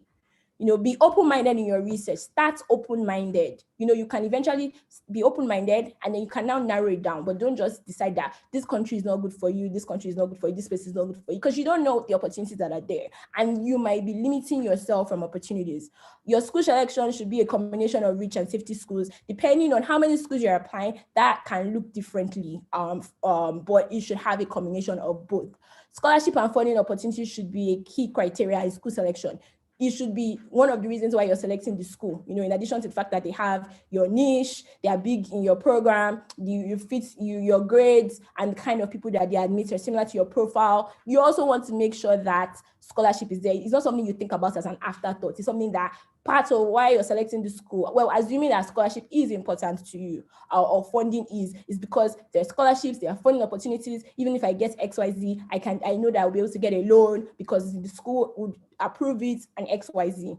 Be open-minded in your research. Start open-minded. You can eventually be open-minded and then you can now narrow it down, but don't just decide that this country is not good for you, this country is not good for you, this place is not good for you, because you don't know the opportunities that are there and you might be limiting yourself from opportunities. Your school selection should be a combination of rich and safety schools. Depending on how many schools you're applying, that can look differently, but it should have a combination of both. Scholarship and funding opportunities should be a key criteria in school selection. It should be one of the reasons why you're selecting the school, in addition to the fact that they have your niche, they are big in your program, you fit your grades and the kind of people that they admit are similar to your profile. You also want to make sure that scholarship is there. It's not something you think about as an afterthought. It's something that part of why you're selecting the school, well, assuming that scholarship is important to you, or funding is because there are scholarships, there are funding opportunities. Even if I get XYZ, I know that I'll be able to get a loan because the school would approve it and XYZ.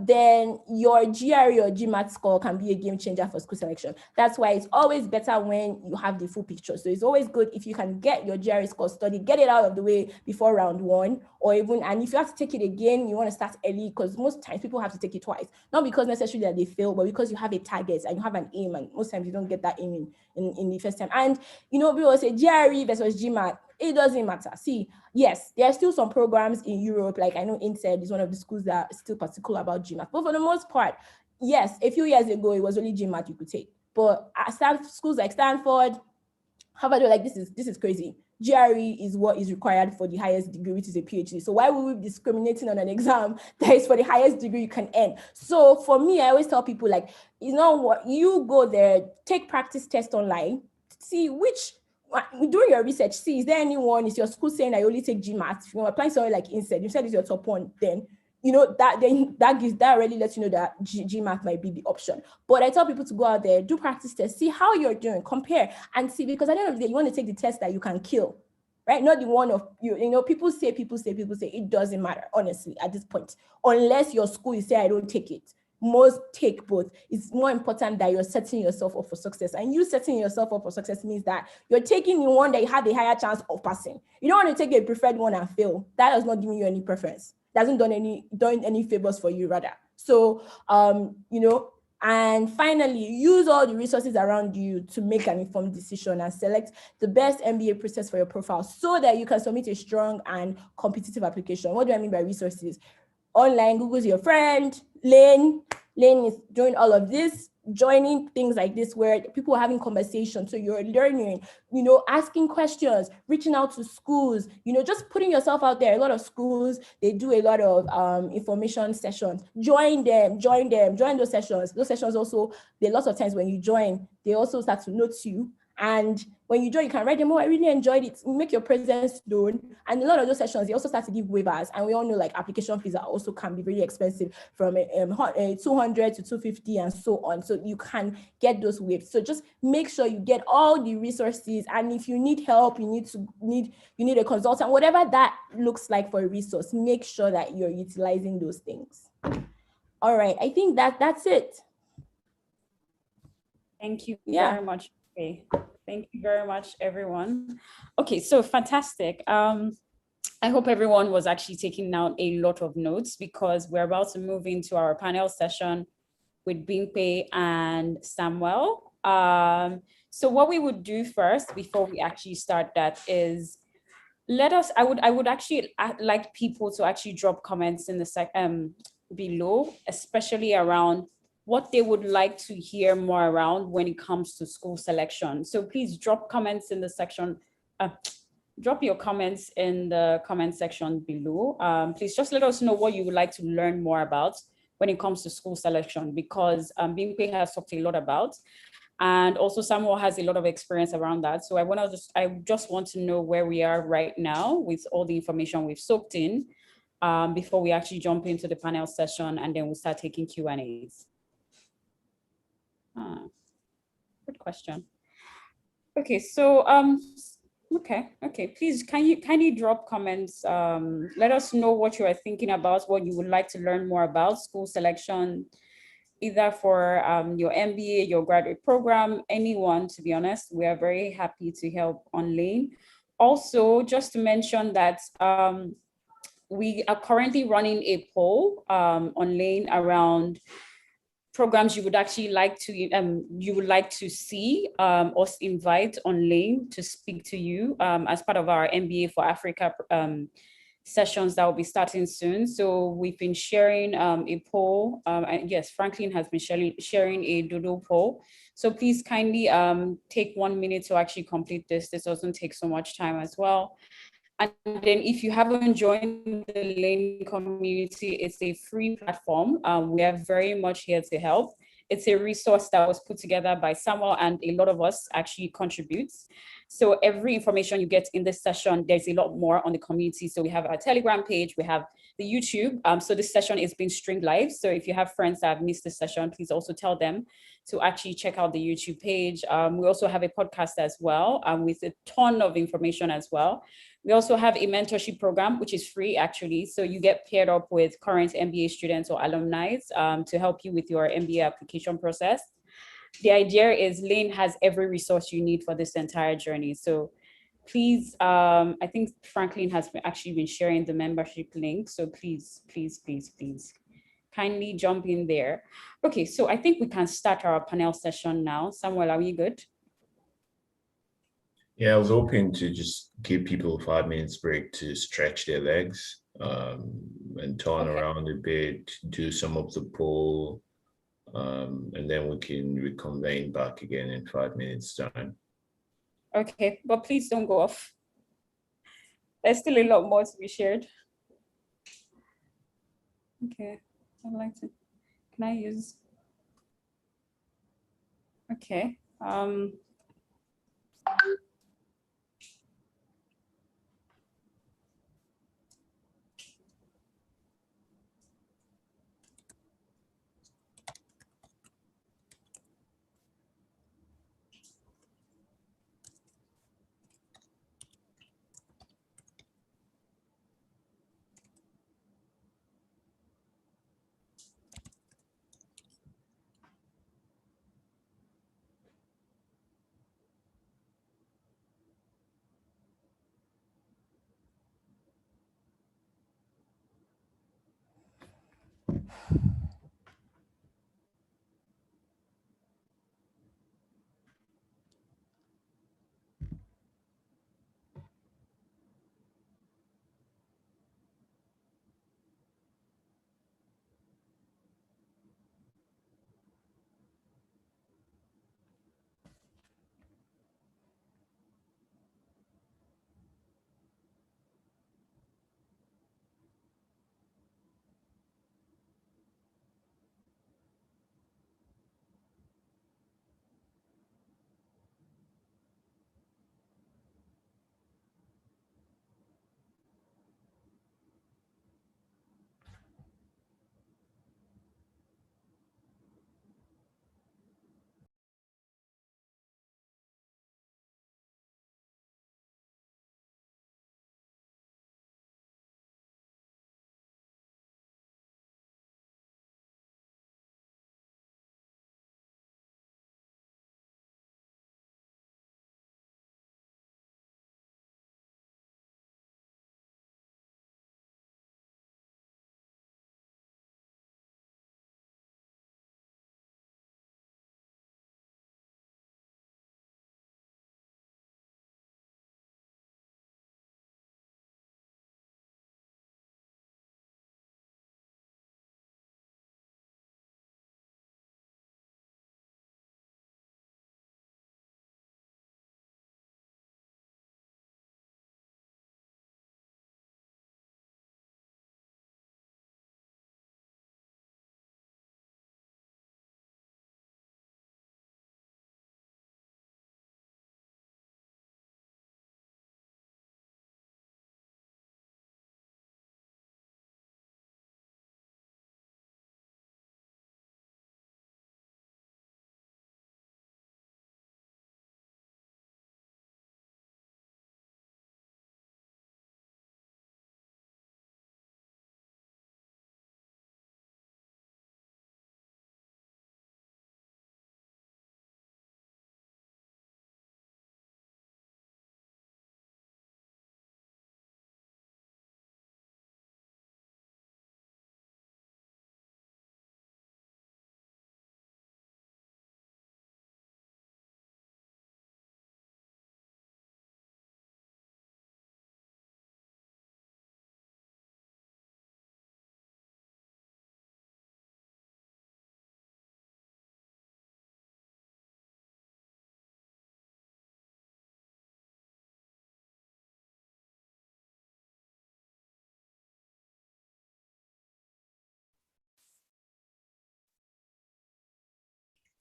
Then your GRE or GMAT score can be a game changer for school selection. That's why it's always better when you have the full picture. So it's always good if you can get your GRE score study, get it out of the way before round 1, and if you have to take it again, you want to start early, because most times people have to take it twice, not because necessarily that they fail, but because you have a target and you have an aim, and most times you don't get that aim in the first time. And people say GRE versus GMAT. It doesn't matter. See, yes, there are still some programs in Europe, like I know INSEAD is one of the schools that are still particular about GMAT. But for the most part, yes, a few years ago, it was only GMAT you could take. But at schools like Stanford, However, they're like, this is crazy. GRE is what is required for the highest degree, which is a PhD. So why would we be discriminating on an exam that is for the highest degree you can earn? So for me, I always tell people, like, you know what, you go there, take practice test online, see doing your research, see, is there anyone, is your school saying I only take GMAT? If you're applying somewhere like INSEAD, you said it's your top one, then that already lets you know that GMAT might be the option. But I tell people to go out there, do practice tests, see how you're doing, compare and see, because at the end of the day, you want to take the test that you can kill, right? Not the one of people say, it doesn't matter, honestly, at this point, unless your school is saying I don't take it. Most take both. It's more important that you're setting yourself up for success. And you setting yourself up for success means that you're taking the one that you have a higher chance of passing. You don't want to take a preferred one and fail. That does not give you any preference. Doesn't done any favors for you, rather. So and finally, use all the resources around you to make an informed decision and select the best MBA process for your profile so that you can submit a strong and competitive application. What do I mean by resources? Online, Google's your friend. Lane is doing all of this, joining things like this where people are having conversations. So you're learning, asking questions, reaching out to schools, just putting yourself out there. A lot of schools, they do a lot of information sessions. Join those sessions. Those sessions also, there are lots of times when you join, they also start to note you. And when you join, you can write them, I really enjoyed it. Make your presence known. And a lot of those sessions, they also start to give waivers. And we all know, like, application fees also can be very expensive, from 200 to 250 and so on. So you can get those waived. So just make sure you get all the resources. And if you need help, you need a consultant, whatever that looks like for a resource, make sure that you're utilizing those things. All right, I think that's it. Thank you very much. Okay. Thank you very much, everyone. Okay, so fantastic. I hope everyone was actually taking down a lot of notes, because we're about to move into our panel session with Bimpe and Samuel. So what we would do first, before we actually start that, is I would actually like people to actually drop comments in the below, especially around what they would like to hear more around when it comes to school selection. So please drop comments in the section, drop your comments in the comment section below. Please just let us know what you would like to learn more about when it comes to school selection, because Bimpe has talked a lot about, and also Samuel has a lot of experience around that. So I just want to know where we are right now with all the information we've soaked in, before we actually jump into the panel session, and then we'll start taking Q&As. Good question. Okay, so okay. Please, can you drop comments? Let us know what you are thinking about, what you would like to learn more about school selection, either for your MBA, your graduate program, anyone. To be honest, we are very happy to help on Lane. Also, just to mention that we are currently running a poll on Lane around programs you would actually like to see us invite on Lane to speak to you as part of our MBA for Africa sessions that will be starting soon. So we've been sharing a poll. And yes, Franklin has been sharing a doodle poll. So please kindly take 1 minute to actually complete this. This doesn't take so much time as well. And then if you haven't joined the Lane community, it's a free platform. We are very much here to help. It's a resource that was put together by Samuel, and a lot of us actually contributes. So every information you get in this session, there's a lot more on the community. So we have our Telegram page, we have the YouTube. So this session is being streamed live. So if you have friends that have missed this session, please also tell them to actually check out the YouTube page. We also have a podcast as well, with a ton of information as well. We also have a mentorship program, which is free actually. So you get paired up with current MBA students or alumni to help you with your MBA application process. The idea is Lane has every resource you need for this entire journey. So please, I think Franklin has actually been sharing the membership link. So please, kindly jump in there. Okay, so I think we can start our panel session now. Samuel, are we good? Yeah, I was hoping to just give people 5 minutes break to stretch their legs and turn around a bit, do some of the poll, and then we can reconvene back again in 5 minutes time. Okay, but please don't go off. There's still a lot more to be shared. Okay, I'd like to, can I use, okay.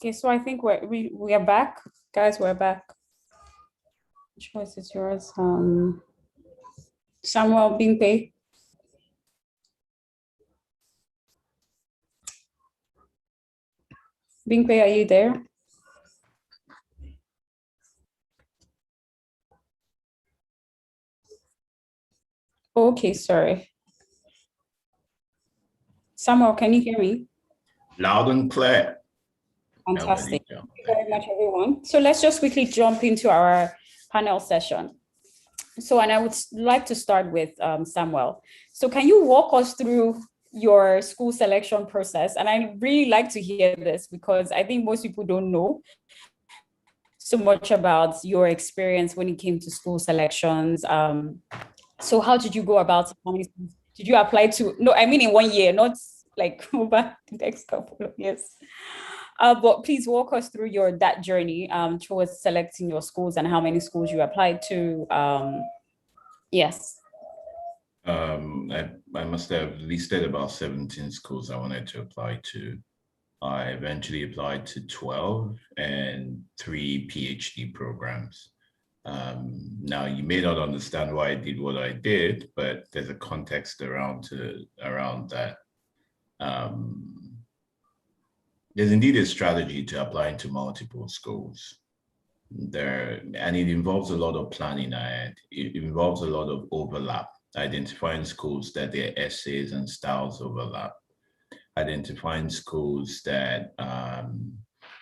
Okay, so I think we are back. Guys, we're back. Choice is yours. Samuel Bingpe. Bingpe, are you there? Okay, sorry. Samuel, can you hear me? Loud and clear. Fantastic. Thank you very much, everyone. So let's just quickly jump into our panel session. So, and I would like to start with Samuel. So can you walk us through your school selection process? And I really like to hear this because I think most people don't know so much about your experience when it came to school selections. So how did you go about it? How many schools did you apply to? No, I mean in 1 year, not like over the next couple of years. But please walk us through that journey towards selecting your schools and how many schools you applied to. Yes. I must have listed about 17 schools I wanted to apply to. I eventually applied to 12 and 3 PhD programs. Now, you may not understand why I did what I did, but there's a context around that. There's indeed a strategy to applying to multiple schools. And it involves a lot of planning ahead. It involves a lot of overlap, identifying schools that their essays and styles overlap, identifying schools that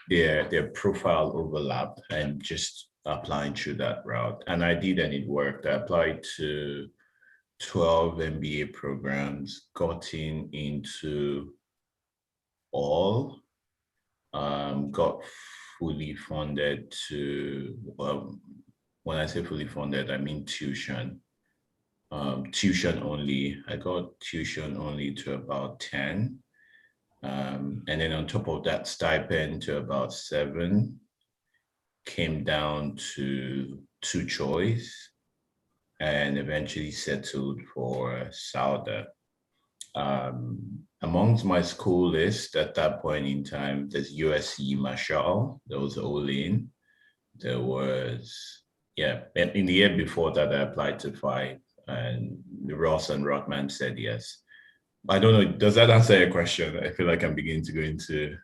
their profile overlap, and just applying through that route. And I did, and it worked. I applied to 12 MBA programs, got into all, got fully funded to, when I say fully funded, I mean tuition. Tuition only. I got tuition only to about 10. And then on top of that, stipend to about 7, came down to 2 choice, and eventually settled for Sauda. Amongst my school list at that point in time, there's USC Marshall, there was Olin, there was, in the year before that, I applied to 5, and Ross and Rotman said yes. I don't know, does that answer your question? I feel like I'm beginning to go into...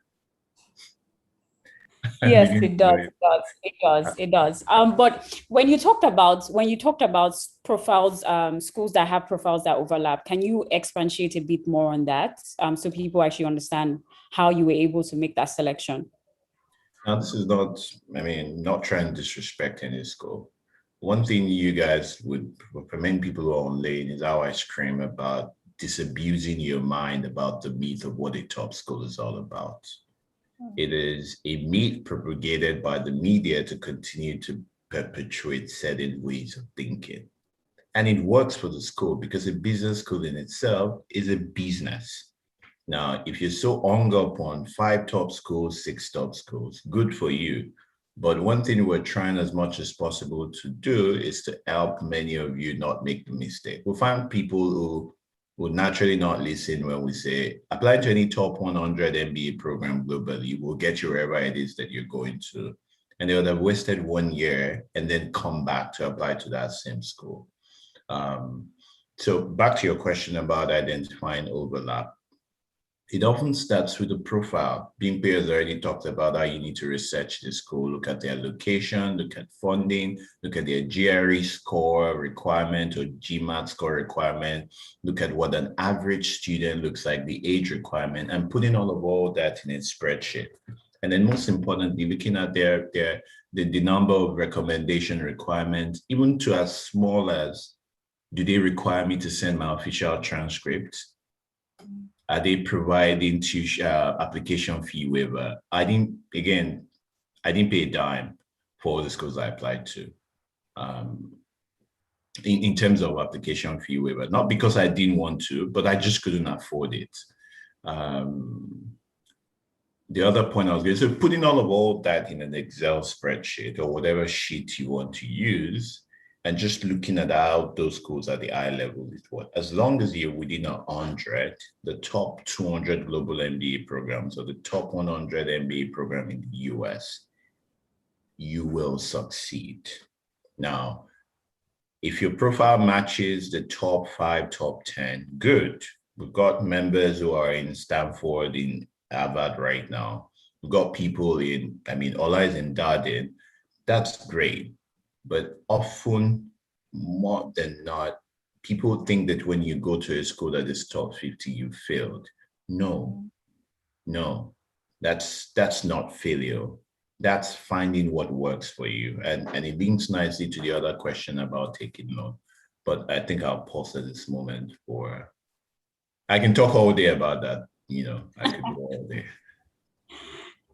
Yes, it does. But when you talked about profiles, schools that have profiles that overlap, can you expatiate a bit more on that, so people actually understand how you were able to make that selection? Now, this is not, not trying to disrespect any school. One thing you guys would, for many people who are on lane, is how I scream about disabusing your mind about the myth of what a top school is all about. It is a myth propagated by the media to continue to perpetuate certain ways of thinking. And it works for the school, because a business school in itself is a business. Now, if you're so hung up on 5 top schools, 6 top schools, good for you. But one thing we're trying as much as possible to do is to help many of you not make the mistake. We'll find people who would naturally not listen when we say, apply to any top 100 MBA program globally, we'll get you wherever it is that you're going to. And they would have wasted 1 year and then come back to apply to that same school. So back to your question about identifying overlap. It often starts with the profile. Bimpe has already talked about how you need to research the school, look at their location, look at funding, look at their GRE score requirement or GMAT score requirement, look at what an average student looks like, the age requirement, and putting all that in a spreadsheet. And then most importantly, looking at the number of recommendation requirements, even to as small as, do they require me to send my official transcript? Are they providing application fee waiver? I didn't pay a dime for all the schools I applied to. In terms of application fee waiver, not because I didn't want to, but I just couldn't afford it. The other point I was going to say, putting all that in an Excel spreadsheet or whatever sheet you want to use, and just looking at how those schools at the eye level is what, as long as you're within 100, the top 200 global MBA programs or the top 100 MBA program in the US, you will succeed. Now, if your profile matches the top 5, top 10, good. We've got members who are in Stanford, in Harvard right now. We've got people in, Ola is in Darden. That's great. But often, more than not, people think that when you go to a school that is top 50, you failed. No, that's not failure. That's finding what works for you. And it links nicely to the other question about taking loan. But I think I'll pause at this moment I can talk all day about that. I could go all day.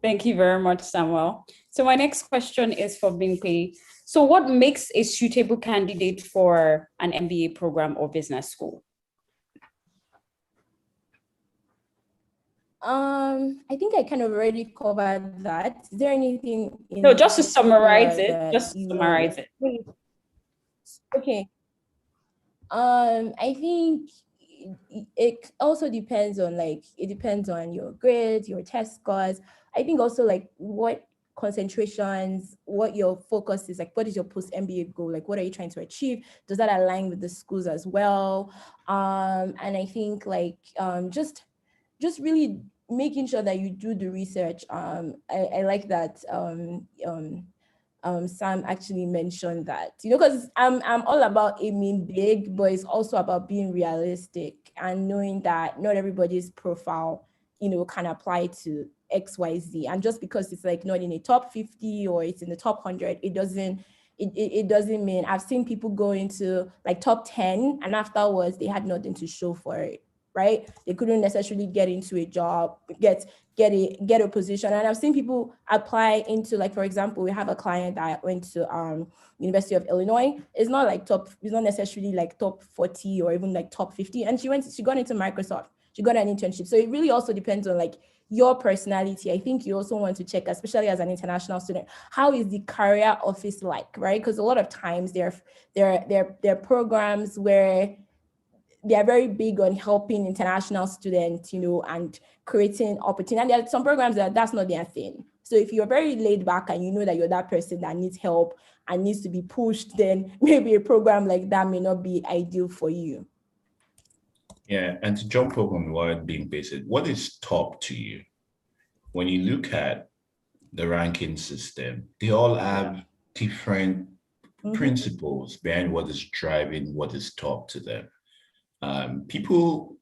Thank you very much, Samuel. So my next question is for Bimpe. So what makes a suitable candidate for an MBA program or business school? I think I kind of already covered that. Is there anything in No, just to summarize particular it, that just you summarize it. Okay. I think it also depends on, like, it depends on your grades, your test scores. I think also like what concentrations, what your focus is, like what is your post MBA goal, like what are you trying to achieve? Does that align with the schools as well? And I think like just really making sure that you do the research. I like that Sam actually mentioned that, because I'm all about aiming big, but it's also about being realistic and knowing that not everybody's profile, can apply to XYZ. And just because it's like not in a top 50 or it's in the top 100, it doesn't mean. I've seen people go into like top 10 and afterwards they had nothing to show for it, right? They couldn't necessarily get into a job, get a position. And I've seen people apply into, like, for example, we have a client that went to University of Illinois. It's not necessarily like top 40 or even like top 50. And she got into Microsoft. She got an internship. So it really also depends on like your personality. I think you also want to check, especially as an international student, how is the career office like, right? Because a lot of times there are programs where they are very big on helping international students, and creating opportunity. And there are some programs that's not their thing. So if you're very laid back and you know that you're that person that needs help and needs to be pushed, then maybe a program like that may not be ideal for you. Yeah, and to jump up on what being basic, what is top to you? When you look at the ranking system, they all have different principles behind what is driving what is top to them. People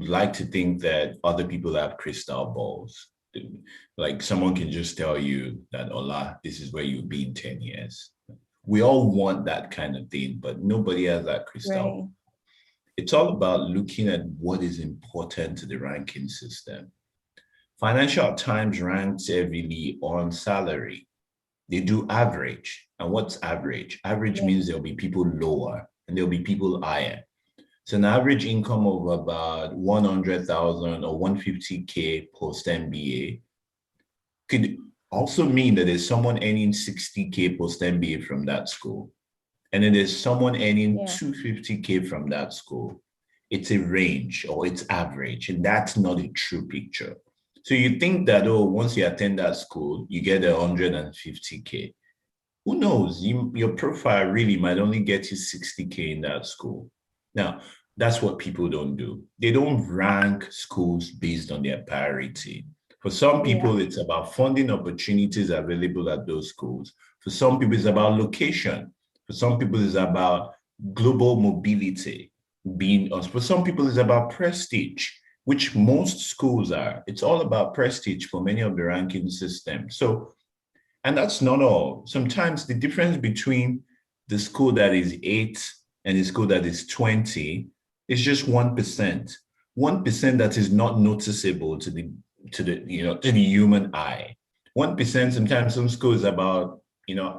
like to think that other people have crystal balls. Like someone can just tell you that, Ola, this is where you'll be in 10 years. We all want that kind of thing, but nobody has that crystal ball. It's all about looking at what is important to the ranking system. Financial Times ranks heavily on salary. They do average. And what's average? Average means there'll be people lower and there'll be people higher. So an average income of about 100,000 or 150K post MBA could also mean that there's someone earning 60K post MBA from that school. And then there's someone earning 250K from that school. It's a range or it's average, and that's not a true picture. So you think that, once you attend that school, you get 150K. Who knows? Your profile really might only get you 60K in that school. Now, that's what people don't do. They don't rank schools based on their priority. For some people, it's about funding opportunities available at those schools. For some people, it's about location. For some people, it's about global mobility. For some people, it's about prestige, which most schools are. It's all about prestige for many of the ranking systems. So, and that's not all. Sometimes the difference between the school that is 8 and the school that is 20 is just 1%. 1% that is not noticeable to the human eye. 1%, sometimes some schools about,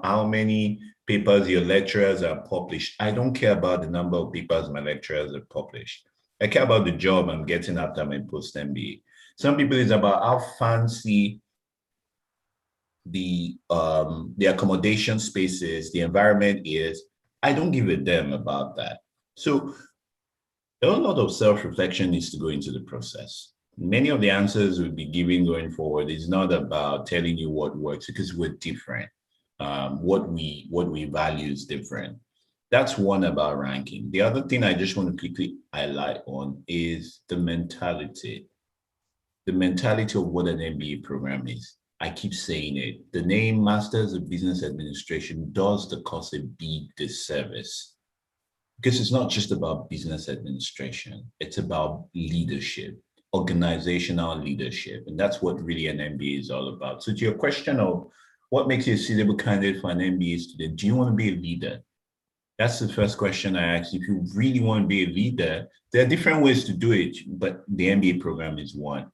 how many papers your lecturers are published. I don't care about the number of papers my lecturers have published. I care about the job I'm getting after my post-MBA. Some people, it's about how fancy the accommodation spaces, the environment is. I don't give a damn about that. So a lot of self-reflection needs to go into the process. Many of the answers we'll be giving going forward is not about telling you what works, because we're different. What we value is different. That's one about ranking. The other thing I just want to quickly highlight on is the mentality. The mentality of what an MBA program is. I keep saying it. The name Masters of Business Administration does the course a big disservice, because it's not just about business administration. It's about leadership, organizational leadership. And that's what really an MBA is all about. So to your question of what makes you a suitable candidate for an MBA student, do you want to be a leader? That's the first question I ask. If you really want to be a leader, there are different ways to do it, but the MBA program is one.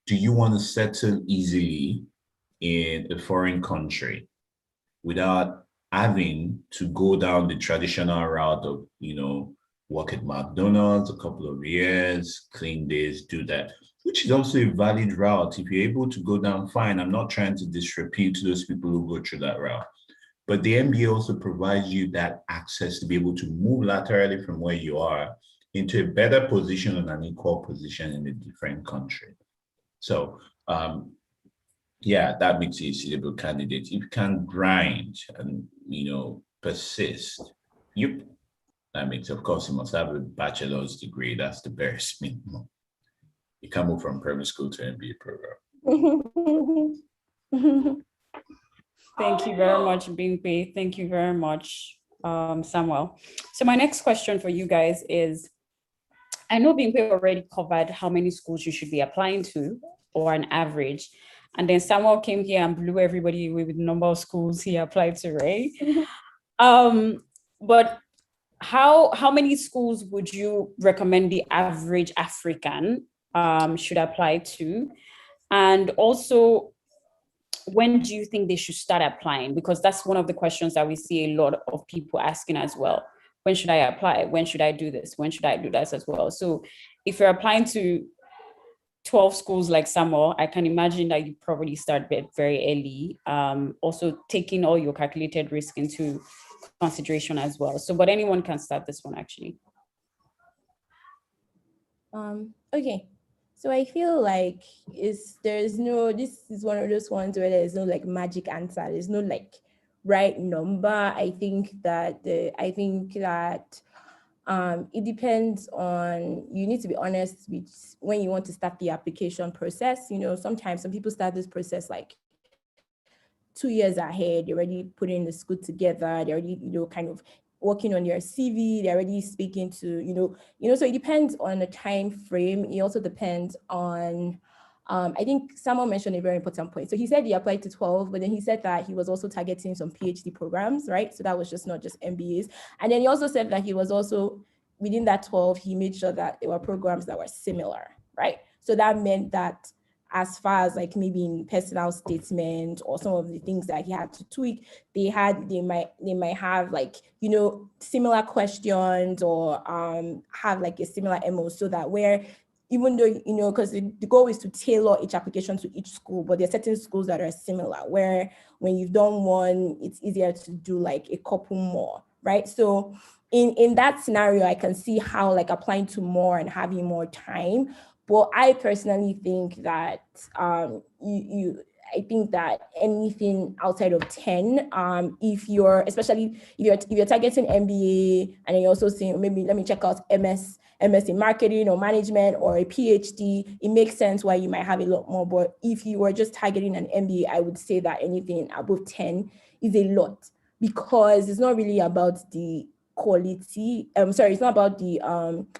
Do you want to settle easily in a foreign country without having to go down the traditional route of, work at McDonald's a couple of years, clean this, do that? which is also a valid route. If you're able to go down, fine. I'm not trying to disrepute those people who go through that route. But the MBA also provides you that access to be able to move laterally from where you are into a better position and an equal position in a different country. So, yeah, that makes you a suitable candidate. If you can grind and, persist, that means, of course, you must have a bachelor's degree. That's the barest minimum. You can move from primary school to MBA program. Thank you very much, Bimpe. Thank you very much, Samuel. So my next question for you guys is, I know Bimpe already covered how many schools you should be applying to, or an average. And then Samuel came here and blew everybody away with the number of schools he applied to, right? But how many schools would you recommend the average African should apply to? And also, when do you think they should start applying? Because that's one of the questions that we see a lot of people asking as well. When should I apply? When should I do this? When should I do that as well? So if you're applying to 12 schools like Samuel, I can imagine that you probably start very early. Also taking all your calculated risk into consideration as well. So, but anyone can start this one actually. Okay. So I feel like this is one of those ones where there's no like magic answer. There's no like right number. I think that it depends on, you need to be honest with when you want to start the application process. Sometimes some people start this process like 2 years ahead. They're already putting the school together. They're already, kind of working on your CV. They're already speaking to, so it depends on the time frame. It also depends on, I think someone mentioned a very important point. So he said he applied to 12, but then he said that he was also targeting some PhD programs, right? So that was just not just MBAs. And then he also said that he was also, within that 12, he made sure that there were programs that were similar, right? So that meant that as far as like maybe in personal statement or some of the things that he had to tweak, they might have like, similar questions or have like a similar MO, so that where, even though, because the goal is to tailor each application to each school, but there are certain schools that are similar, where when you've done one, it's easier to do like a couple more, right? So in that scenario, I can see how like applying to more and having more time. But I personally think that I think that anything outside of 10, if you're targeting MBA and then you're also saying, maybe let me check out MS in marketing or management or a PhD, it makes sense why you might have a lot more. But if you were just targeting an MBA, I would say that anything above 10 is a lot, because it's not really about the quality. It's not about the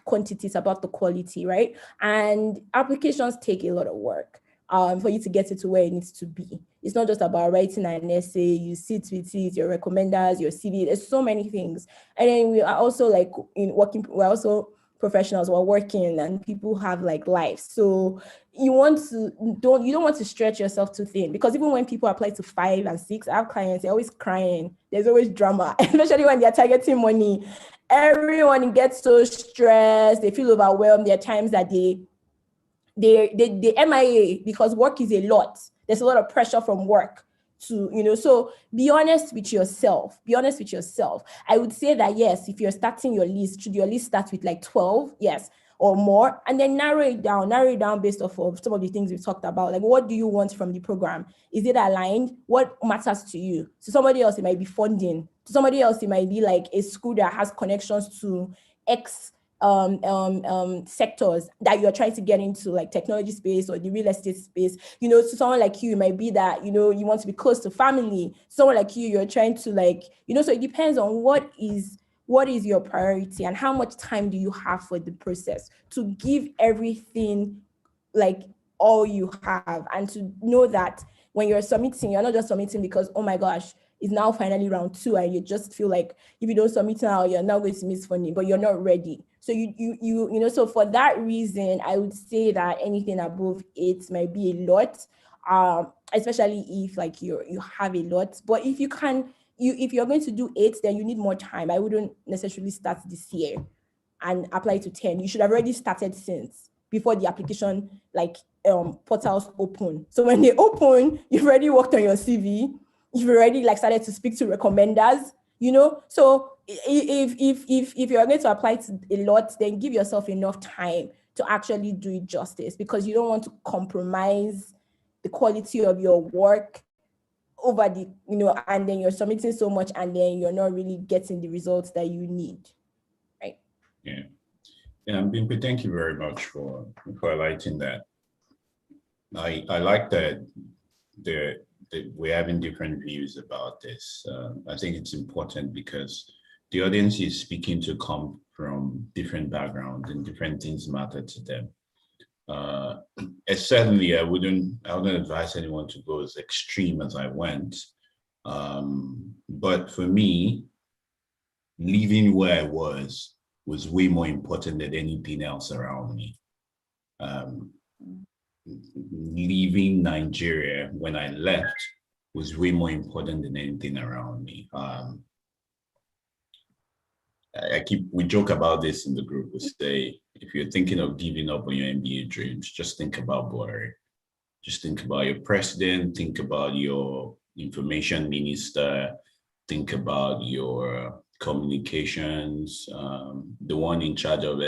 quantity, it's about the quality, right? And applications take a lot of work for you to get it to where it needs to be. It's not just about writing an essay, you sit with it, your recommenders, your CV, there's so many things. And then we are also like we're also professionals who are working, and people have like lives. So you don't want to stretch yourself too thin, because even when people apply to 5 and 6, I have clients, they're always crying. There's always drama, especially when they're targeting money. Everyone gets so stressed, they feel overwhelmed. There are times that they MIA because work is a lot. There's a lot of pressure from work to, so be honest with yourself. I would say that, yes, if you're starting your list, should your list start with like 12? Yes, or more, and then narrow it down based off of some of the things we've talked about. Like, what do you want from the program? Is it aligned? What matters to you? To somebody else, it might be funding. To somebody else, it might be like a school that has connections to X sectors that you're trying to get into, like technology space or the real estate space. To someone like you, it might be that, you want to be close to family. Someone like you're trying to like, so it depends on what is your priority and how much time do you have for the process to give everything like all you have, and to know that when you're submitting, you're not just submitting because, oh my gosh, it's now finally round 2, and you just feel like if you don't submit now, you're now going to miss funding, but you're not ready. So so for that reason, I would say that anything above 8 might be a lot, especially if like you have a lot. But if if you're going to do 8, then you need more time. I wouldn't necessarily start this year and apply to 10. You should have already started since. before the application portals open. So when they open, you've already worked on your CV, you've already started to speak to recommenders, So if you're going to apply to a lot, then give yourself enough time to actually do it justice, because you don't want to compromise the quality of your work over and then you're submitting so much and then you're not really getting the results that you need, right? Yeah. Bimpe, thank you very much for highlighting that. I like that we're having different views about this. I think it's important because the audience is speaking to come from different backgrounds and different things matter to them. Certainly, I wouldn't advise anyone to go as extreme as I went. But for me, leaving where I was way more important than anything else around me. Leaving Nigeria when I left was way more important than anything around me. We joke about this in the group. We say, if you're thinking of giving up on your MBA dreams, just think about Buhari. Just think about your president, think about your information minister, think about your communications, the one in charge of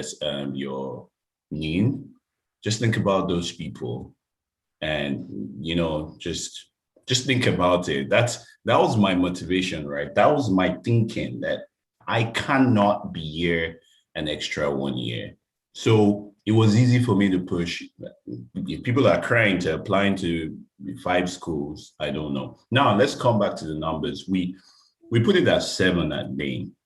your NIN. Just think about those people, and just think about it. That was my motivation, right? That was my thinking, that I cannot be here an extra 1 year. So it was easy for me to push. If people are crying to applying to 5 schools, I don't know. Now let's come back to the numbers. We put it at 7 at Bain.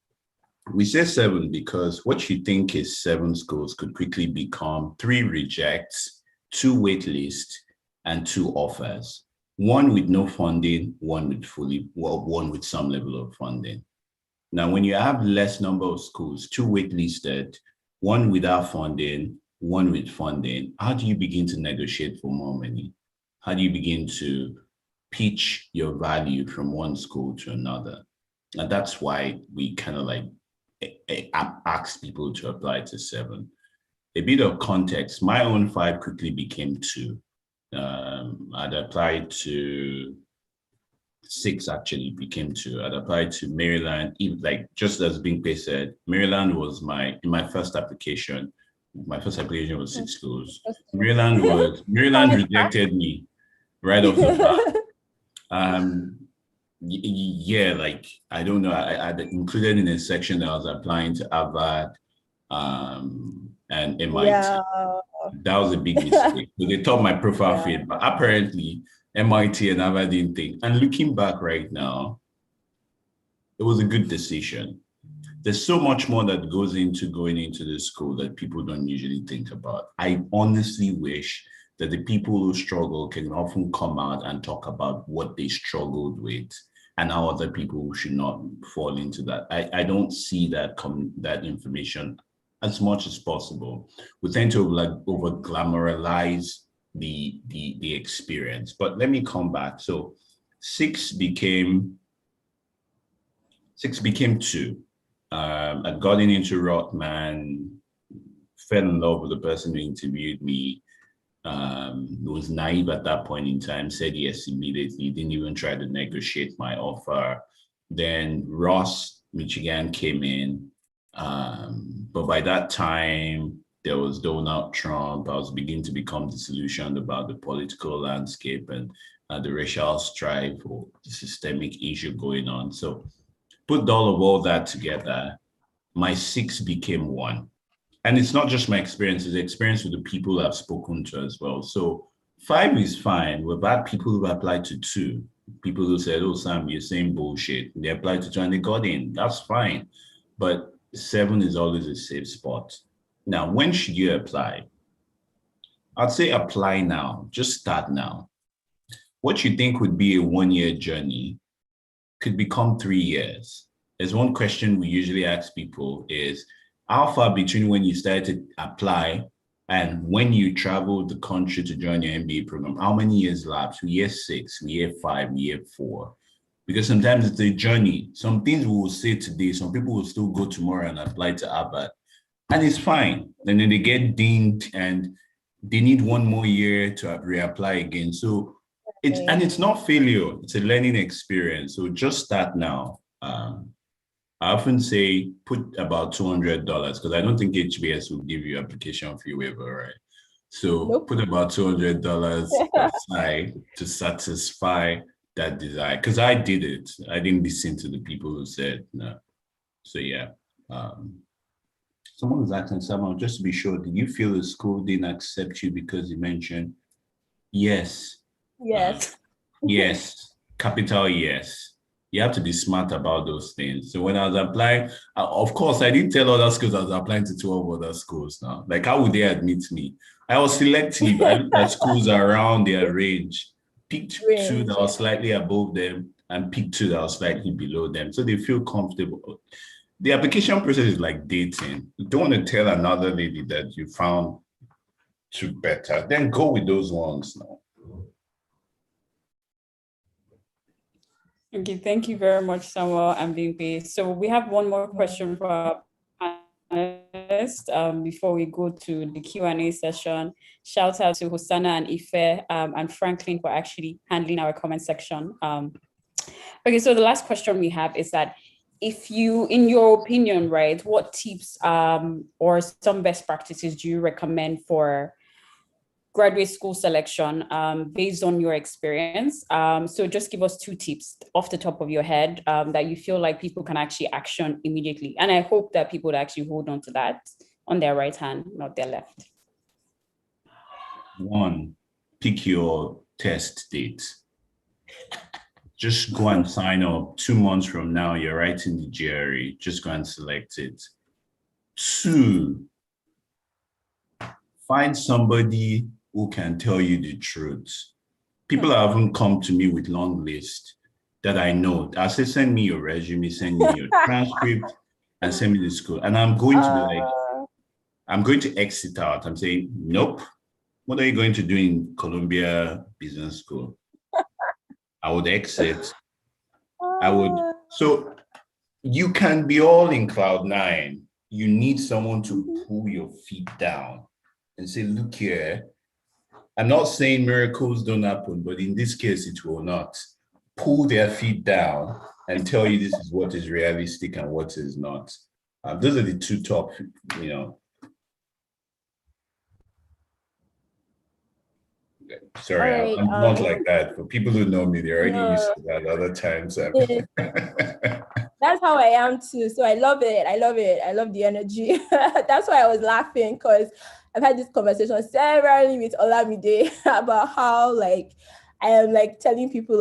We say 7 because what you think is 7 schools could quickly become 3 rejects, 2 wait lists, and 2 offers. 1 with no funding, 1 with some level of funding. Now, when you have less number of schools, 2 waitlisted, 1 without funding, 1 with funding, how do you begin to negotiate for more money? How do you begin to pitch your value from one school to another? And that's why we kind of ask people to apply to 7. A bit of context, my own 5 quickly became 2. I'd applied to 6, actually became 2. I'd applied to Maryland, just as Bingpe said, Maryland was my first application. My first application was 6 schools. Maryland rejected me right off the bat. I don't know. I included in a section that I was applying to Harvard and MIT. Yeah. That was a big mistake. So they thought my profile fit, but apparently MIT and Harvard didn't think. And looking back right now, it was a good decision. There's so much more that goes into going into the school that people don't usually think about. I honestly wish that the people who struggle can often come out and talk about what they struggled with and how other people should not fall into that. I don't see that information as much as possible. We tend to over glamorize the experience. But let me come back. So 6 became 2. I'd gotten into Rothman, fell in love with the person who interviewed me. Was naive at that point in time, said yes immediately, didn't even try to negotiate my offer. Then Ross, Michigan came in. But by that time, there was Donald Trump. I was beginning to become disillusioned about the political landscape and the racial strife or the systemic issue going on. So put all that together, my 6 became 1. And it's not just my experience, it's the experience with the people I've spoken to as well. So 5 is fine. We've had people who applied to 2. People who said, oh, Sam, you're saying bullshit. They applied to 2 and they got in. That's fine. But 7 is always a safe spot. Now, when should you apply? I'd say apply now. Just start now. What you think would be a 1-year journey could become 3 years. There's one question we usually ask people is, how far between when you started to apply and when you traveled the country to join your MBA program, how many years lapsed? Year 6, year 5, year 4? Because sometimes it's a journey. Some things we will say today, some people will still go tomorrow and apply to Harvard. And it's fine. And then they get dinged and they need one more year to reapply again. So it's not failure, it's a learning experience. So just start now. I often say put about $200 because I don't think HBS will give you application fee waiver, right? So put about $200 aside to satisfy that desire. Because I did it. I didn't listen to the people who said no. So yeah. Someone was asking someone, just to be sure, did you feel the school didn't accept you because you mentioned yes? Yes, capital yes. You have to be smart about those things. So when I was applying, of course, I didn't tell other schools I was applying to 12 other schools now. Like, how would they admit me? I was selective. I looked at schools around their range, picked two that was slightly above them, and picked two that was slightly below them. So they feel comfortable. The application process is like dating. You don't want to tell another lady that you found two better. Then go with those ones now. Okay, thank you very much, Samuel and Bimpe. So we have one more question for our panelists before we go to the Q&A session. Shout out to Hosanna and Ife and Franklin for actually handling our comment section. Okay, so the last question we have is that if you, in your opinion, right, what tips or some best practices do you recommend for graduate school selection based on your experience? So just give us 2 tips off the top of your head that you feel like people can actually action immediately. And I hope that people would actually hold on to that on their right hand, not their left. 1, pick your test date. Just go and sign up. 2 months from now, you're writing the GRE. Just go and select it. 2, find somebody who can tell you the truth. People haven't come to me with long lists that I know. I say, send me your resume, send me your transcript, and send me the school. And I'm going to be like, I'm going to exit out. I'm saying, nope. What are you going to do in Columbia Business School? I would exit. So you can be all in cloud 9. You need someone to pull your feet down and say, look here, I'm not saying miracles don't happen, but in this case, it will not. Pull their feet down and tell you this is what is realistic and what is not. Those are the 2 top, Sorry, right, I'm not like that. For people who know me, they're already used to that other times. That's how I am too. So I love it. I love it. I love the energy. That's why I was laughing, because I've had this conversation severally with Olamide about how I am telling people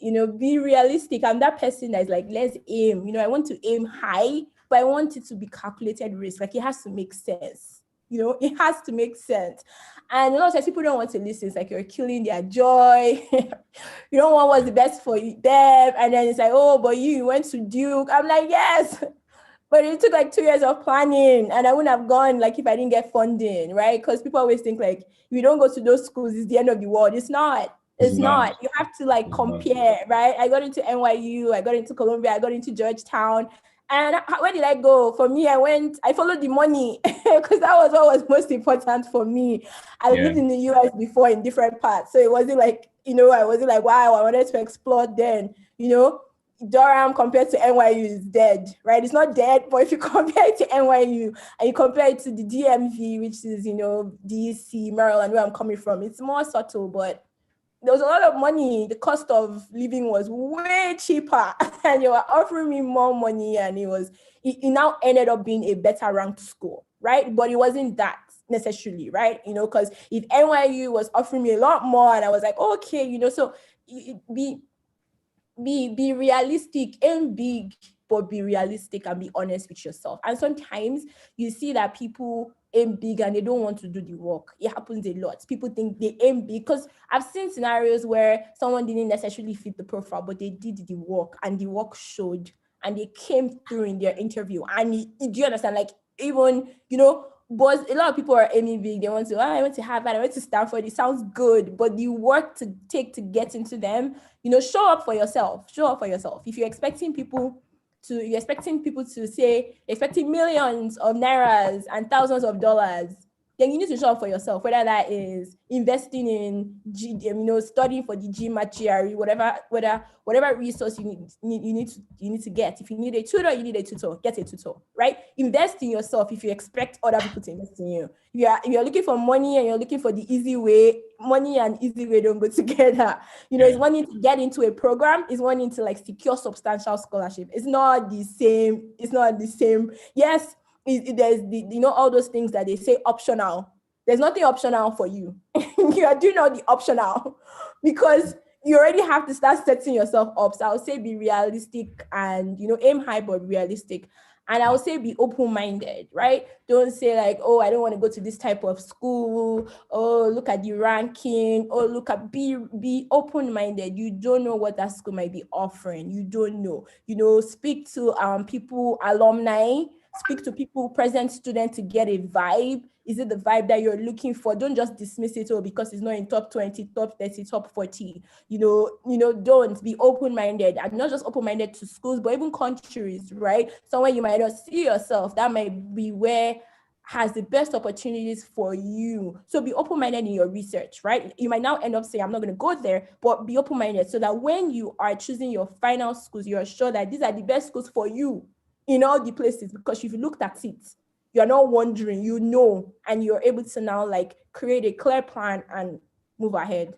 be realistic. I'm that person that's like, let's aim. I want to aim high, but I want it to be calculated risk. It has to make sense. It has to make sense. And a lot of times people don't want to listen. It's like you're killing their joy. You don't want what's the best for them. And then it's like, oh, but you went to Duke. I'm like, yes. But it took 2 years of planning, and I wouldn't have gone if I didn't get funding, right? Because people always think if you don't go to those schools, it's the end of the world. It's not. It's not. You have to compare, right? I got into NYU, I got into Columbia, I got into Georgetown. And where did I go? For me, I followed the money because that was what was most important for me. I lived in the US before in different parts. So it wasn't I wasn't wow, I wanted to explore then. Durham compared to NYU is dead, right? It's not dead, but if you compare it to NYU and you compare it to the DMV, which is, DC, Maryland, where I'm coming from, it's more subtle, but there was a lot of money. The cost of living was way cheaper, and you were offering me more money, and it now ended up being a better ranked school, right? But it wasn't that necessarily, right? Because if NYU was offering me a lot more, and I was like, okay, so be realistic, aim big, but be realistic and be honest with yourself. And sometimes you see that people aim big and they don't want to do the work. It happens a lot. People think they aim big, because I've seen scenarios where someone didn't necessarily fit the profile, but they did the work and the work showed, and they came through in their interview. And do you understand? Even, but a lot of people are aiming big. They want to, I went to Harvard, I went to Stanford. It sounds good, but the work to take to get into them, show up for yourself. Show up for yourself. If you're expecting people to say, expecting millions of nairas and thousands of dollars, then you need to show up for yourself, whether that is investing in studying for the GMAT, GRE, whatever resource you need to get. If you need a tutor, you need a tutor. Get a tutor, right? Invest in yourself if you expect other people to invest in you. If you're looking for money and you're looking for the easy way, money and easy way don't go together. It's wanting to get into a program, is wanting to like secure substantial scholarship. It's not the same. Yes, there's all those things that they say optional. There's nothing optional for you. You are doing all the optional because you already have to start setting yourself up. So I would say be realistic and aim high but realistic. And I would say be open-minded, right? Don't say like, oh, I don't want to go to this type of school. Oh, look at the ranking. Oh, be open-minded. You don't know what that school might be offering. You don't know. Speak to people, alumni. Speak to people, present students to get a vibe. Is it the vibe that you're looking for? Don't just dismiss it because it's not in top 20, top 30, top 40. Don't be open-minded, and not just open-minded to schools, but even countries, right? Somewhere you might not see yourself, that might be where has the best opportunities for you. So be open-minded in your research, right? You might now end up saying, I'm not going to go there, but be open-minded so that when you are choosing your final schools, you're sure that these are the best schools for you in all the places, because you've looked at it. You're not wondering, and you're able to now like create a clear plan and move ahead.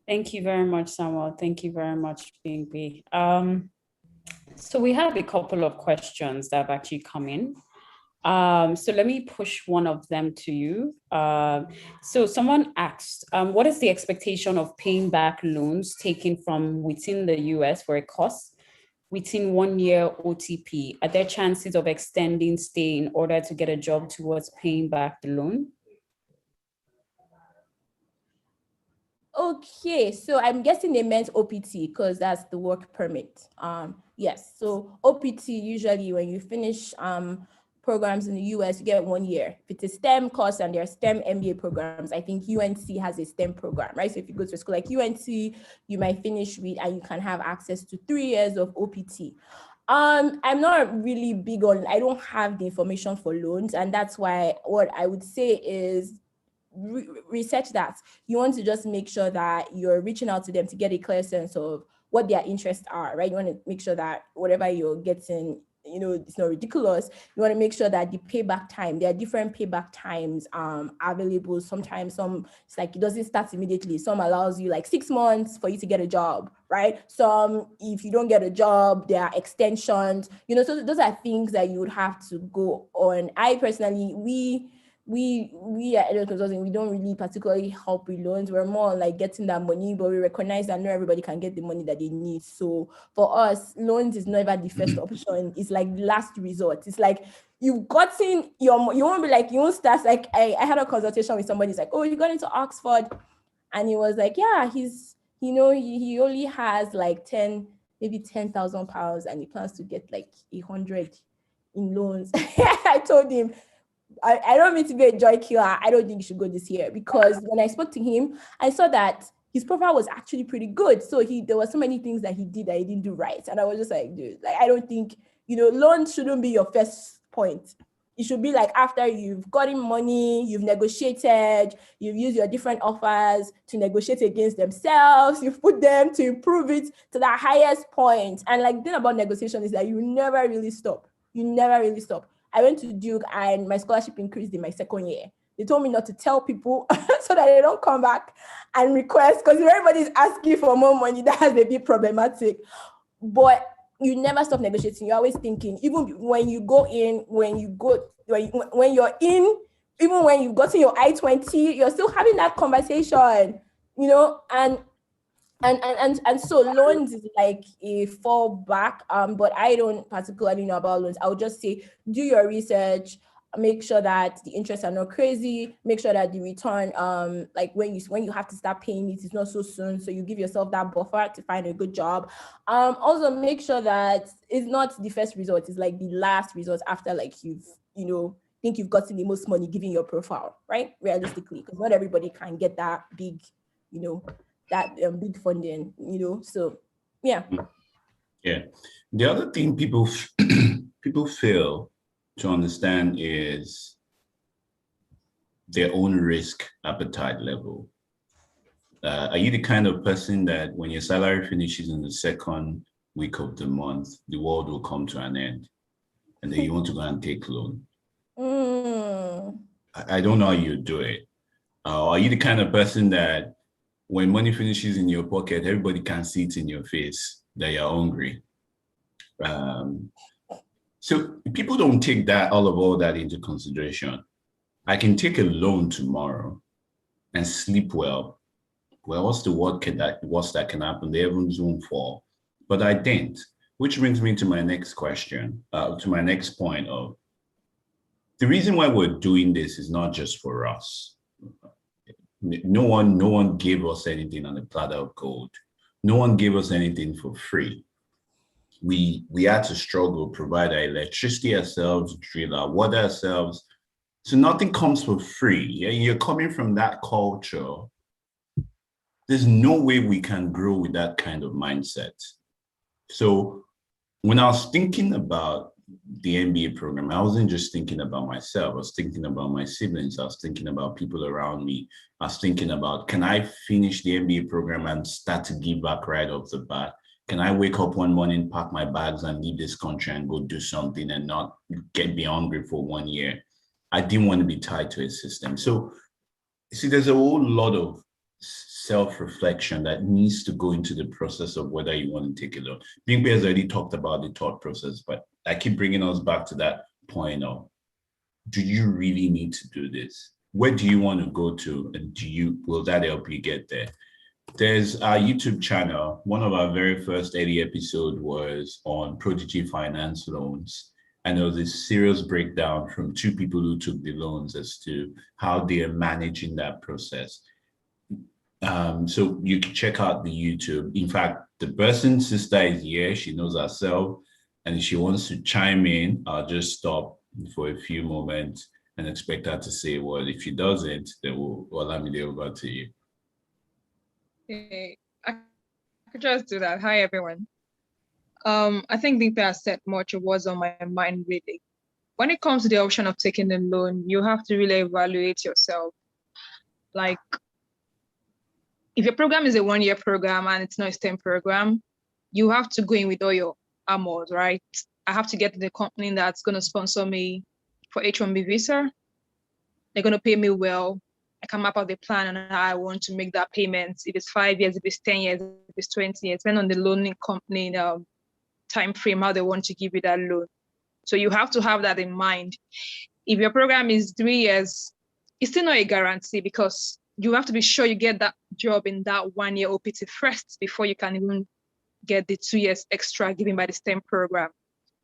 Thank you very much, Samuel. Thank you very much, Bingby. So we have a couple of questions that have actually come in. So let me push one of them to you. So someone asked, what is the expectation of paying back loans taken from within the US for a course within 1 year OTP? Are there chances of extending stay in order to get a job towards paying back the loan? Okay, so I'm guessing they meant OPT because that's the work permit. Yes, so OPT usually when you finish programs in the US, you get 1 year. If it's a STEM course and there are STEM MBA programs, I think UNC has a STEM program, right? So if you go to a school like UNC, you might finish with and you can have access to 3 years of OPT. I'm not really big on, I don't have the information for loans, and that's why what I would say is research that. You want to just make sure that you're reaching out to them to get a clear sense of what their interests are, right? You want to make sure that whatever you're getting, it's not ridiculous. You want to make sure that the payback time, there are different payback times available. Sometimes it's like it doesn't start immediately. Some allows you like 6 months for you to get a job, right? Some, if you don't get a job, there are extensions, so those are things that you would have to go on. I personally, we at Edward Consulting, we don't really particularly help with loans. We're more like getting that money, but we recognize that not everybody can get the money that they need. So for us, loans is never the first option. It's like the last resort. It's like you've gotten you won't be like, you won't start like, I had a consultation with somebody. It's like, oh, you got into Oxford. And he was like, yeah, he only has like maybe 10,000 pounds and he plans to get like 100 in loans. I told him, I don't mean to be a joy killer. I don't think you should go this year, because when I spoke to him, I saw that his profile was actually pretty good. So there were so many things that he did that he didn't do right. And I was just like, dude, like, I don't think, loans shouldn't be your first point. It should be like after you've gotten money, you've negotiated, you've used your different offers to negotiate against themselves, you've put them to improve it to the highest point. And like the thing about negotiation is that you never really stop. I went to Duke and my scholarship increased in my second year. They told me not to tell people so that they don't come back and request, because if everybody's asking for more money, that has a bit problematic. But you never stop negotiating. You're always thinking, even when you go in, when you're in, even when you've gotten your I-20, you're still having that conversation, and so loans is like a fallback, but I don't particularly know about loans. I would just say do your research, make sure that the interests are not crazy, make sure that the return, like when you have to start paying it's not so soon, so you give yourself that buffer to find a good job. Also make sure that it's not the first resort, it's like the last resort after like you've think you've gotten the most money given your profile, right? Realistically, because not everybody can get that big, that big funding, so yeah. The other thing people fail to understand is their own risk appetite level. Are you the kind of person that when your salary finishes in the second week of the month, the world will come to an end and then you want to go and take loan? I don't know how you do it. Are you the kind of person that when money finishes in your pocket, everybody can see it in your face that you're hungry? So people don't take all that into consideration. I can take a loan tomorrow and sleep well. Well, what's the worst that can happen? The heavens won't fall. But I didn't, which brings me to my next question, to my next point of the reason why we're doing this is not just for us. No one gave us anything on a platter of gold. No one gave us anything for free. We had to struggle, provide our electricity ourselves, drill our water ourselves. So nothing comes for free. You're coming from that culture. There's no way we can grow with that kind of mindset. So when I was thinking about the MBA program, I wasn't just thinking about myself. I was thinking about my siblings. I was thinking about people around me. I was thinking about, can I finish the MBA program and start to give back right off the bat? Can I wake up one morning, pack my bags and leave this country and go do something and not be hungry for 1 year? I didn't want to be tied to a system. So, see, there's a whole lot of self-reflection that needs to go into the process of whether you want to take a loan. Bingbe has already talked about the thought process, but I keep bringing us back to that point of, do you really need to do this? Where do you want to go to? And will that help you get there? There's our YouTube channel. One of our very first early episode was on Prodigy Finance loans. And there was a serious breakdown from two people who took the loans as to how they are managing that process. So you can check out the YouTube. In fact, the person's sister is here. She knows herself. And if she wants to chime in, I'll just stop for a few moments and expect her to say what. If she doesn't, then we'll allow me to over to you. Okay, I could just do that. Hi, everyone. I think Bimpe has said much of what's on my mind, really. When it comes to the option of taking a loan, you have to really evaluate yourself. Like, if your program is a 1-year program and it's not a STEM program, you have to go in with all your armors, right? I have to get to the company that's going to sponsor me for H-1B visa. They're going to pay me well. I can map out the plan on how I want to make that payment. If it's 5 years, if it's 10 years, if it's 20 years, depending on the loaning company time frame, how they want to give you that loan. So you have to have that in mind. If your program is 3 years, it's still not a guarantee because you have to be sure you get that job in that 1-year OPT first before you can even get the 2 years extra given by the STEM program.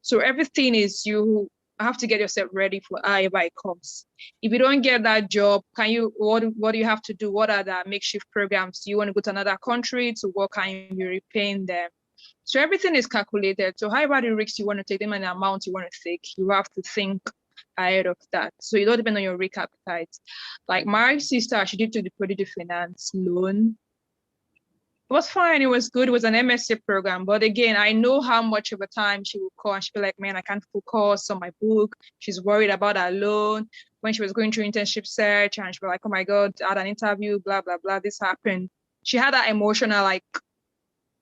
So everything is you have to get yourself ready for however it comes. If you don't get that job, what do you have to do? What are the makeshift programs? Do you want to go to another country to work? Can you be repaying them? So everything is calculated. So however the risks you want to take, them and the amount you want to take, you have to think ahead of that. So it all depends on your risk appetite. Like my sister, she did take the Prodigy Finance loan. It was fine. It was good. It was an MSc program. But again, I know how much of a time she would call and she'd be like, man, I can't focus on my book. She's worried about her loan. When she was going through internship search and she'd be like, oh my God, I had an interview, blah, blah, blah, this happened. She had that emotional like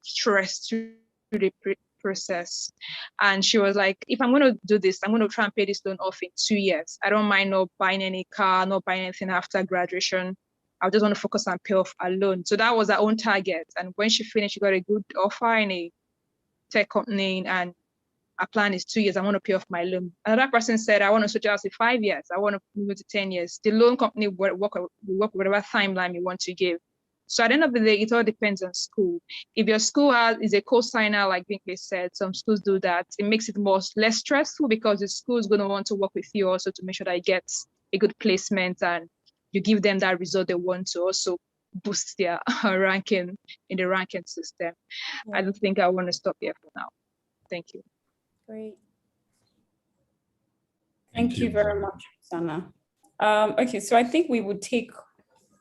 stress through the process. And she was like, if I'm going to do this, I'm going to try and pay this loan off in 2 years. I don't mind not buying any car, not buying anything after graduation. I just want to focus on pay off a loan. So that was her own target. And when she finished, she got a good offer in a tech company and her plan is 2 years. I want to pay off my loan. Another person said, I want to switch out to 5 years. I want to move to 10 years. The loan company will work whatever timeline you want to give. So at the end of the day, it all depends on school. If your school is a co-signer, like Binkley said, some schools do that. It makes it less stressful because the school is going to want to work with you also to make sure that it gets a good placement and you give them that result they want to also boost their ranking in the ranking system. Yeah. I don't think I want to stop here for now. Thank you. Great. Thank you very much, Sana. Okay, so I think we would take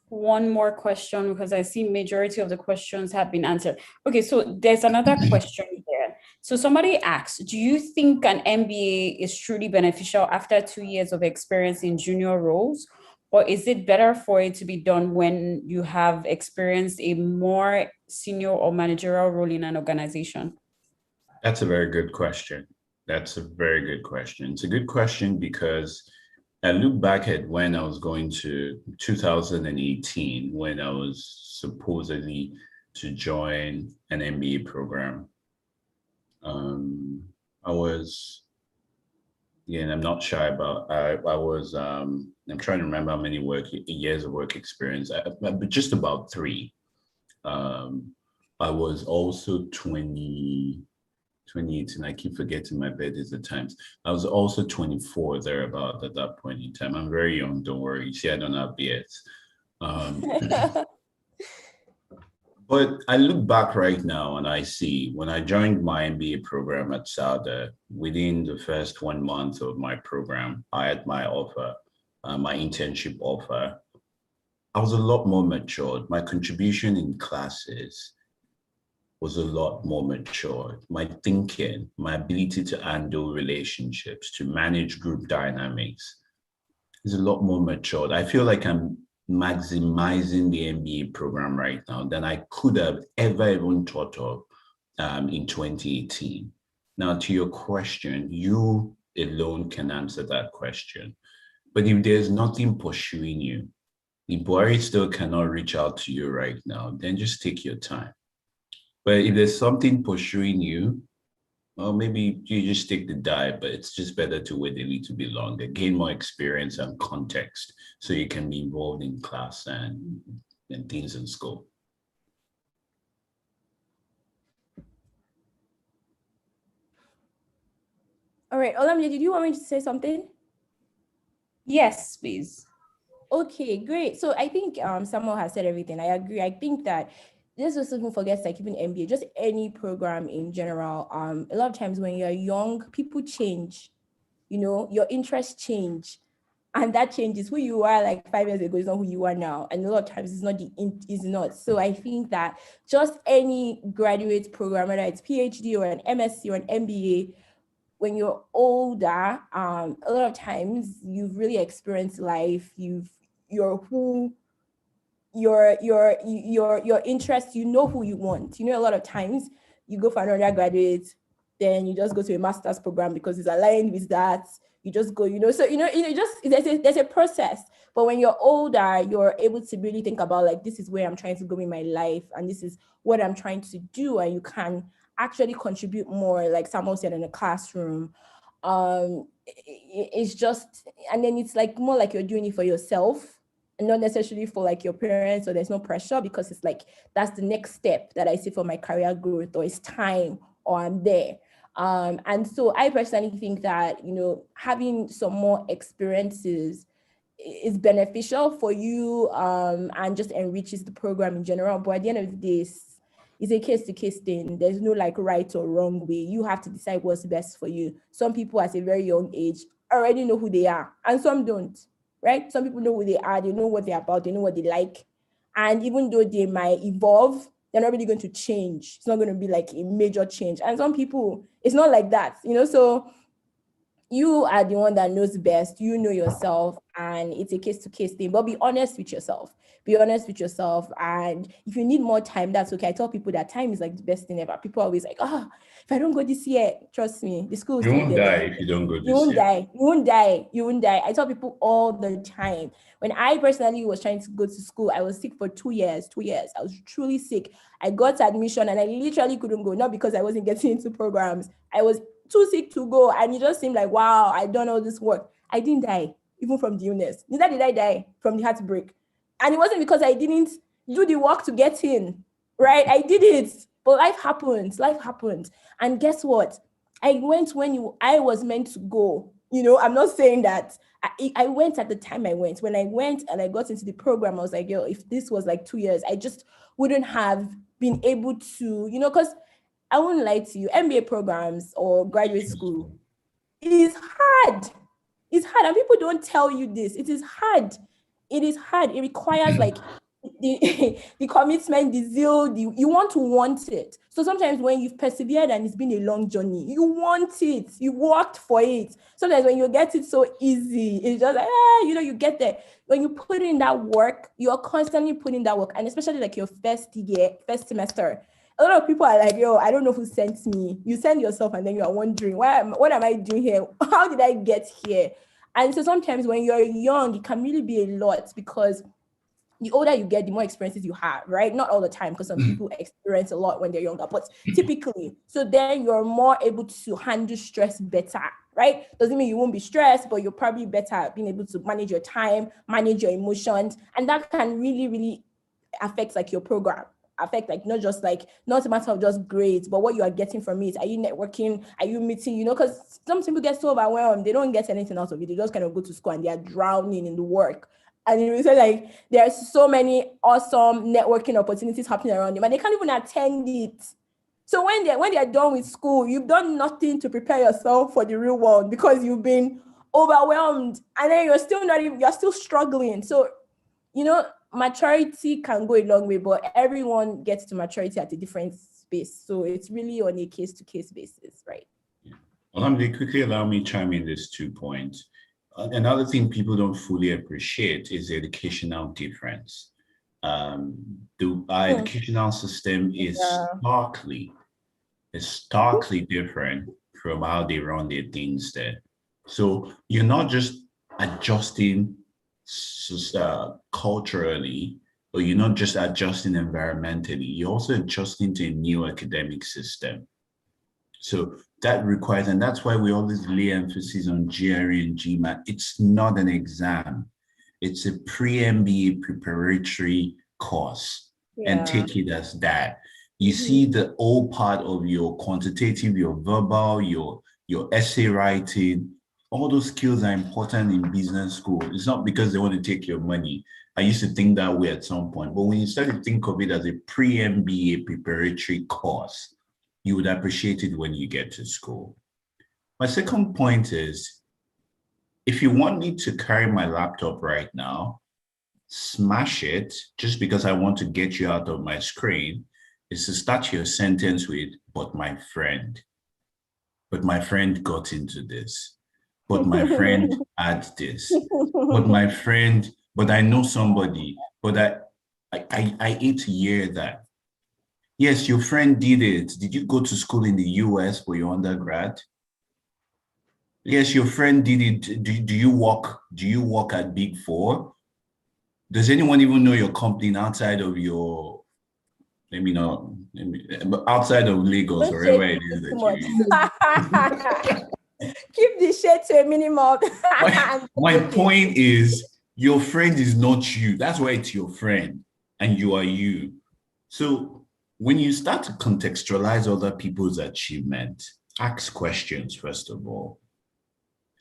one more question because I see majority of the questions have been answered. Okay, so there's another question here. So somebody asked, do you think an MBA is truly beneficial after 2 years of experience in junior roles? Or is it better for it to be done when you have experienced a more senior or managerial role in an organization? That's a very good question. That's a very good question. It's a good question because I look back at when I was going to 2018, when I was supposedly to join an MBA program. I was, again, I'm not shy about, I was, I'm trying to remember how many years of work experience, but just about 3. I was also 28, and I keep forgetting my birthdays at times. I was also 24 thereabout at that point in time. I'm very young, don't worry. You see, I don't have beards. But I look back right now and I see when I joined my MBA program at SADA, within the first 1 month of my program, I had my offer, my internship offer. I was a lot more matured. My contribution in classes was a lot more matured. My thinking, my ability to handle relationships, to manage group dynamics is a lot more matured. I feel like I'm maximizing the MBA program right now than I could have ever even thought of in 2018. Now, to your question, you alone can answer that question. But if there's nothing pursuing you, if Buhari still cannot reach out to you right now, then just take your time. But if there's something pursuing you, well, maybe you just take the dive, but it's just better to wait a little bit longer, gain more experience and context so you can be involved in class and things in school. All right, Olamide, did you want me to say something? Yes, please. Okay, great. So I think Samuel has said everything. I agree. I think that this just even forgets like even MBA, just any program in general. A lot of times when you're young, people change, your interests change. And that changes who you are like 5 years ago is not who you are now. And a lot of times it's not. So I think that just any graduate program, whether it's PhD or an MSc or an MBA, when you're older, a lot of times you've really experienced life. You're who your interest, you know who you want. A lot of times you go for an undergraduate, then you just go to a master's program because it's aligned with that. You just go, so just there's a process. But when you're older, you're able to really think about like, this is where I'm trying to go in my life, and this is what I'm trying to do, and you can actually contribute more, like Samuel said, in a classroom. It's just, and then it's like more like you're doing it for yourself, and not necessarily for like your parents, or there's no pressure, because it's like that's the next step that I see for my career growth, or it's time, or I'm there. And so I personally think that having some more experiences is beneficial for you, and just enriches the program in general. But at the end of the day, it's a case-to-case thing. There's no like right or wrong way. You have to decide what's best for you. Some people at a very young age already know who they are, and some don't, right? Some people know who they are, they know what they're about, they know what they like. And even though they might evolve, they're not really going to change. It's not going to be like a major change. And some people, it's not like that, so you are the one that knows best. You know yourself, and it's a case-to-case thing. But be honest with yourself. Be honest with yourself. And if you need more time, that's okay. I tell people that time is like the best thing ever. People are always like, if I don't go this year, trust me, the school is You still won't there. die if you don't go this You won't year. die. You won't die. You won't die. I tell people all the time. When I personally was trying to go to school, I was sick for 2 years. 2 years. I was truly sick. I got admission and I literally couldn't go. Not because I wasn't getting into programs. I was too sick to go. And it just seemed like, wow, I don't know this work. I didn't die, even from the illness. Neither did I die from the heartbreak. And it wasn't because I didn't do the work to get in, right? I did it. But life happens. Life happened. And guess what? I went when I was meant to go. I'm not saying that I went at the time I went. When I went and I got into the program, I was like, yo, if this was like 2 years, I just wouldn't have been able to, because I won't lie to you, MBA programs or graduate school is hard. It's hard. And people don't tell you this. It is hard. It is hard. It requires like the commitment, the zeal, you want it. So sometimes when you've persevered and it's been a long journey, you want it, you worked for it. Sometimes when you get it so easy, it's just like, you get there. When you put in that work, you're constantly putting that work. And especially like your first first semester, a lot of people are like, yo, I don't know who sent me. You send yourself and then you are wondering, what am I doing here? How did I get here? And so sometimes when you're young, it can really be a lot, because the older you get, the more experiences you have, right? Not all the time, because some people experience a lot when they're younger, but typically, so then you're more able to handle stress better, right? Doesn't mean you won't be stressed, but you're probably better at being able to manage your time, manage your emotions, and that can really, really affect like your program. Affect like not a matter of just grades, but what you are getting from it. Are you networking? Are you meeting? Because some people get so overwhelmed, they don't get anything out of it. They just kind of go to school and they are drowning in the work. And you say like there's so many awesome networking opportunities happening around them, and they can't even attend it. So when they're done with school, you've done nothing to prepare yourself for the real world, because you've been overwhelmed, and then you're still struggling. So maturity can go a long way, but everyone gets to maturity at a different space. So it's really on a case-to-case basis, right? Quickly allow me to chime in these 2 points. Another thing people don't fully appreciate is the educational difference. Our educational system is starkly different from how they run their things there. So you're not just adjusting culturally, or you're not just adjusting environmentally, you're also adjusting to a new academic system. So that requires, and that's why we always lay emphasis on GRE and GMAT. It's not an exam. It's a pre-MBA preparatory course, and take it as that. You see the old part of your quantitative, your verbal, your essay writing, all those skills are important in business school. It's not because they want to take your money. I used to think that way at some point, but when you start to think of it as a pre-MBA preparatory course, you would appreciate it when you get to school. My second point is, if you want me to carry my laptop right now, smash it just because I want to get you out of my screen, is to start your sentence with, but my friend got into this. But my friend had this. But I know somebody. But I hate to hear that. Yes, your friend did it. Did you go to school in the US for your undergrad? Yes, your friend did it. Do you work at Big Four? Does anyone even know your company outside of your, outside of Lagos, or wherever it is that you keep the shade to a minimum. My point is, your friend is not you. That's why it's your friend, and you are you. So when you start to contextualize other people's achievement, ask questions, first of all.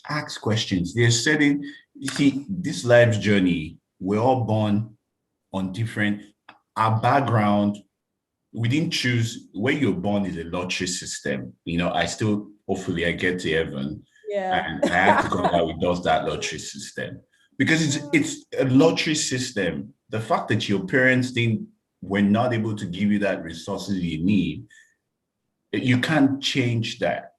Ask questions. There's certain, this life's journey, we're all born on different, our background, we didn't choose. Where you're born is a lottery system. Hopefully I get to heaven. Yeah. And I have to go out with that lottery system. Because it's a lottery system. The fact that your parents were not able to give you that resources you need, you can't change that.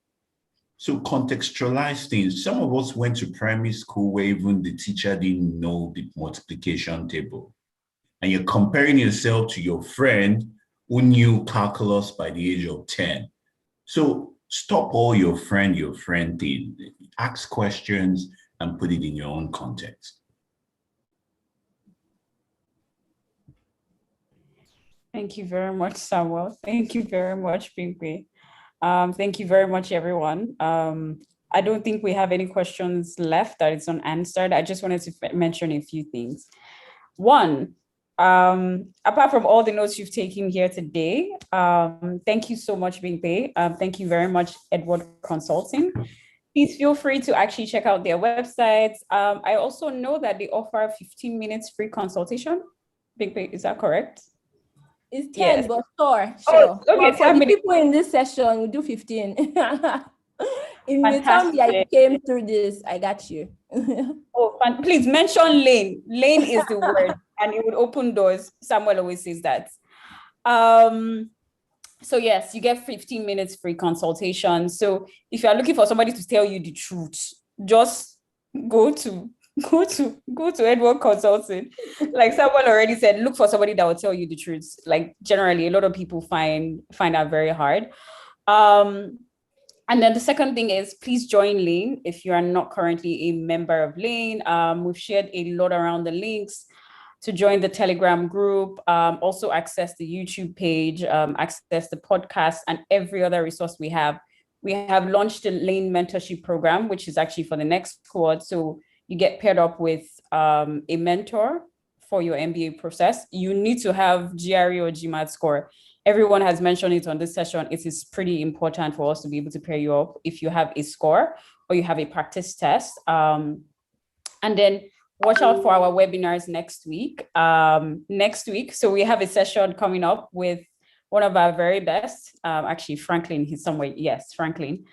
So contextualize things. Some of us went to primary school where even the teacher didn't know the multiplication table. And you're comparing yourself to your friend who knew calculus by the age of 10. So stop all your friend thing. Ask questions and put it in your own context. Thank you very much, Samuel. Thank you very much, Pinkwe. Thank you very much, everyone. I don't think we have any questions left that is unanswered. I just wanted to mention a few things. One, apart from all the notes you've taken here today, thank you so much, Pinkwe. Thank you very much, Edward Consulting. Please feel free to actually check out their websites. I also know that they offer 15 minutes free consultation. Pinkwe, is that correct? It's 10, yes. But sure. Oh, okay, for the people in this session, we do 15. If you tell me I came through this, I got you. Oh, please mention Lane. Lane is the word. and it would open doors. Samuel always says that. So yes, you get 15 minutes free consultation. So if you are looking for somebody to tell you the truth, just go to Edward Consulting. Like someone already said, look for somebody that will tell you the truth. Like generally, a lot of people find that very hard. And then the second thing is, please join Lane if you are not currently a member of Lane. We've shared a lot around the links to join the Telegram group, also access the YouTube page, access the podcast and every other resource we have. We have launched a Lane mentorship program, which is actually for the next cohort. So you get paired up with a mentor for your MBA process. You need to have GRE or GMAT score. Everyone has mentioned it on this session. It is pretty important for us to be able to pair you up if you have a score or you have a practice test. And then watch out for our webinars next week. So we have a session coming up with one of our very best, actually Franklin, he's somewhere, yes, Franklin.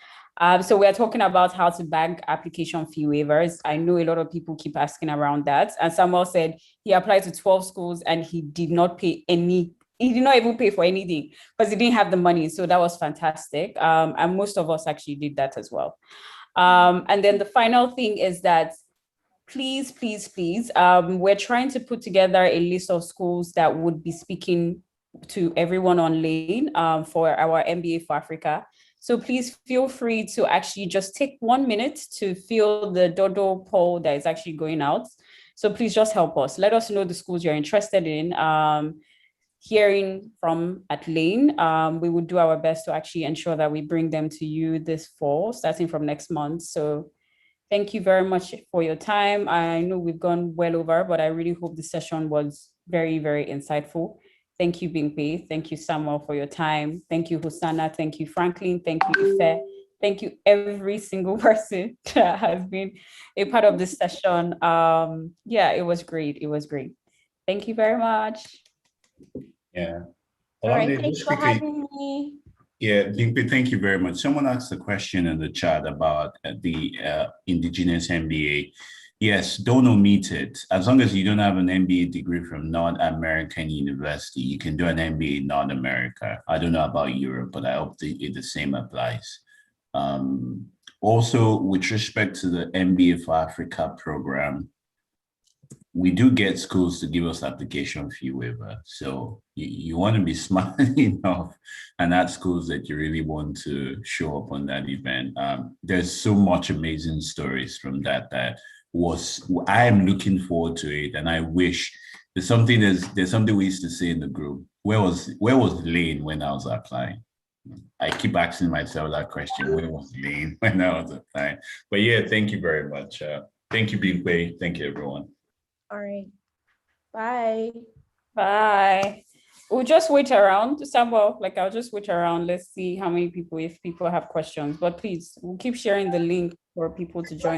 So we're talking about how to bag application fee waivers. I know a lot of people keep asking around that. And Samuel said he applied to 12 schools and he did not even pay for anything because he didn't have the money. So that was fantastic. And most of us actually did that as well. And then the final thing is that please, we're trying to put together a list of schools that would be speaking to everyone on Lane for our MBA for Africa. So please feel free to actually just take 1 minute to fill the Dodo poll that is actually going out. So please just help us. Let us know the schools you're interested in hearing from at Lane. We will do our best to actually ensure that we bring them to you this fall, starting from next month. So thank you very much for your time. I know we've gone well over, but I really hope the session was very, very insightful. Thank you, Bingpe. Thank you, Samuel, for your time. Thank you, Hosanna. Thank you, Franklin. Thank you, Ife. Thank you, every single person that has been a part of this session. Yeah, it was great. It was great. Thank you very much. Yeah. All right, thanks for having me. Yeah, Bingpe, thank you very much. Someone asked a question in the chat about the indigenous MBA. Yes, don't omit it. As long as you don't have an MBA degree from non-American university, you can do an MBA in North America. I don't know about Europe, but I hope the same applies. Also, with respect to the MBA for Africa program, we do get schools to give us application fee waiver. So you want to be smart enough and add schools that you really want to show up on that event. There's so much amazing stories from that I am looking forward to it. And I wish there's something we used to say in the group. Where was Lane when I was applying? I keep asking myself that question. Where was Lane when I was applying? But yeah, thank you very much. Thank you, Bingpe. Thank you, everyone. All right. Bye. Bye. We'll just wait around, Samuel. I'll just wait around. Let's see how many people, if people have questions. But please, we'll keep sharing the link for people to join.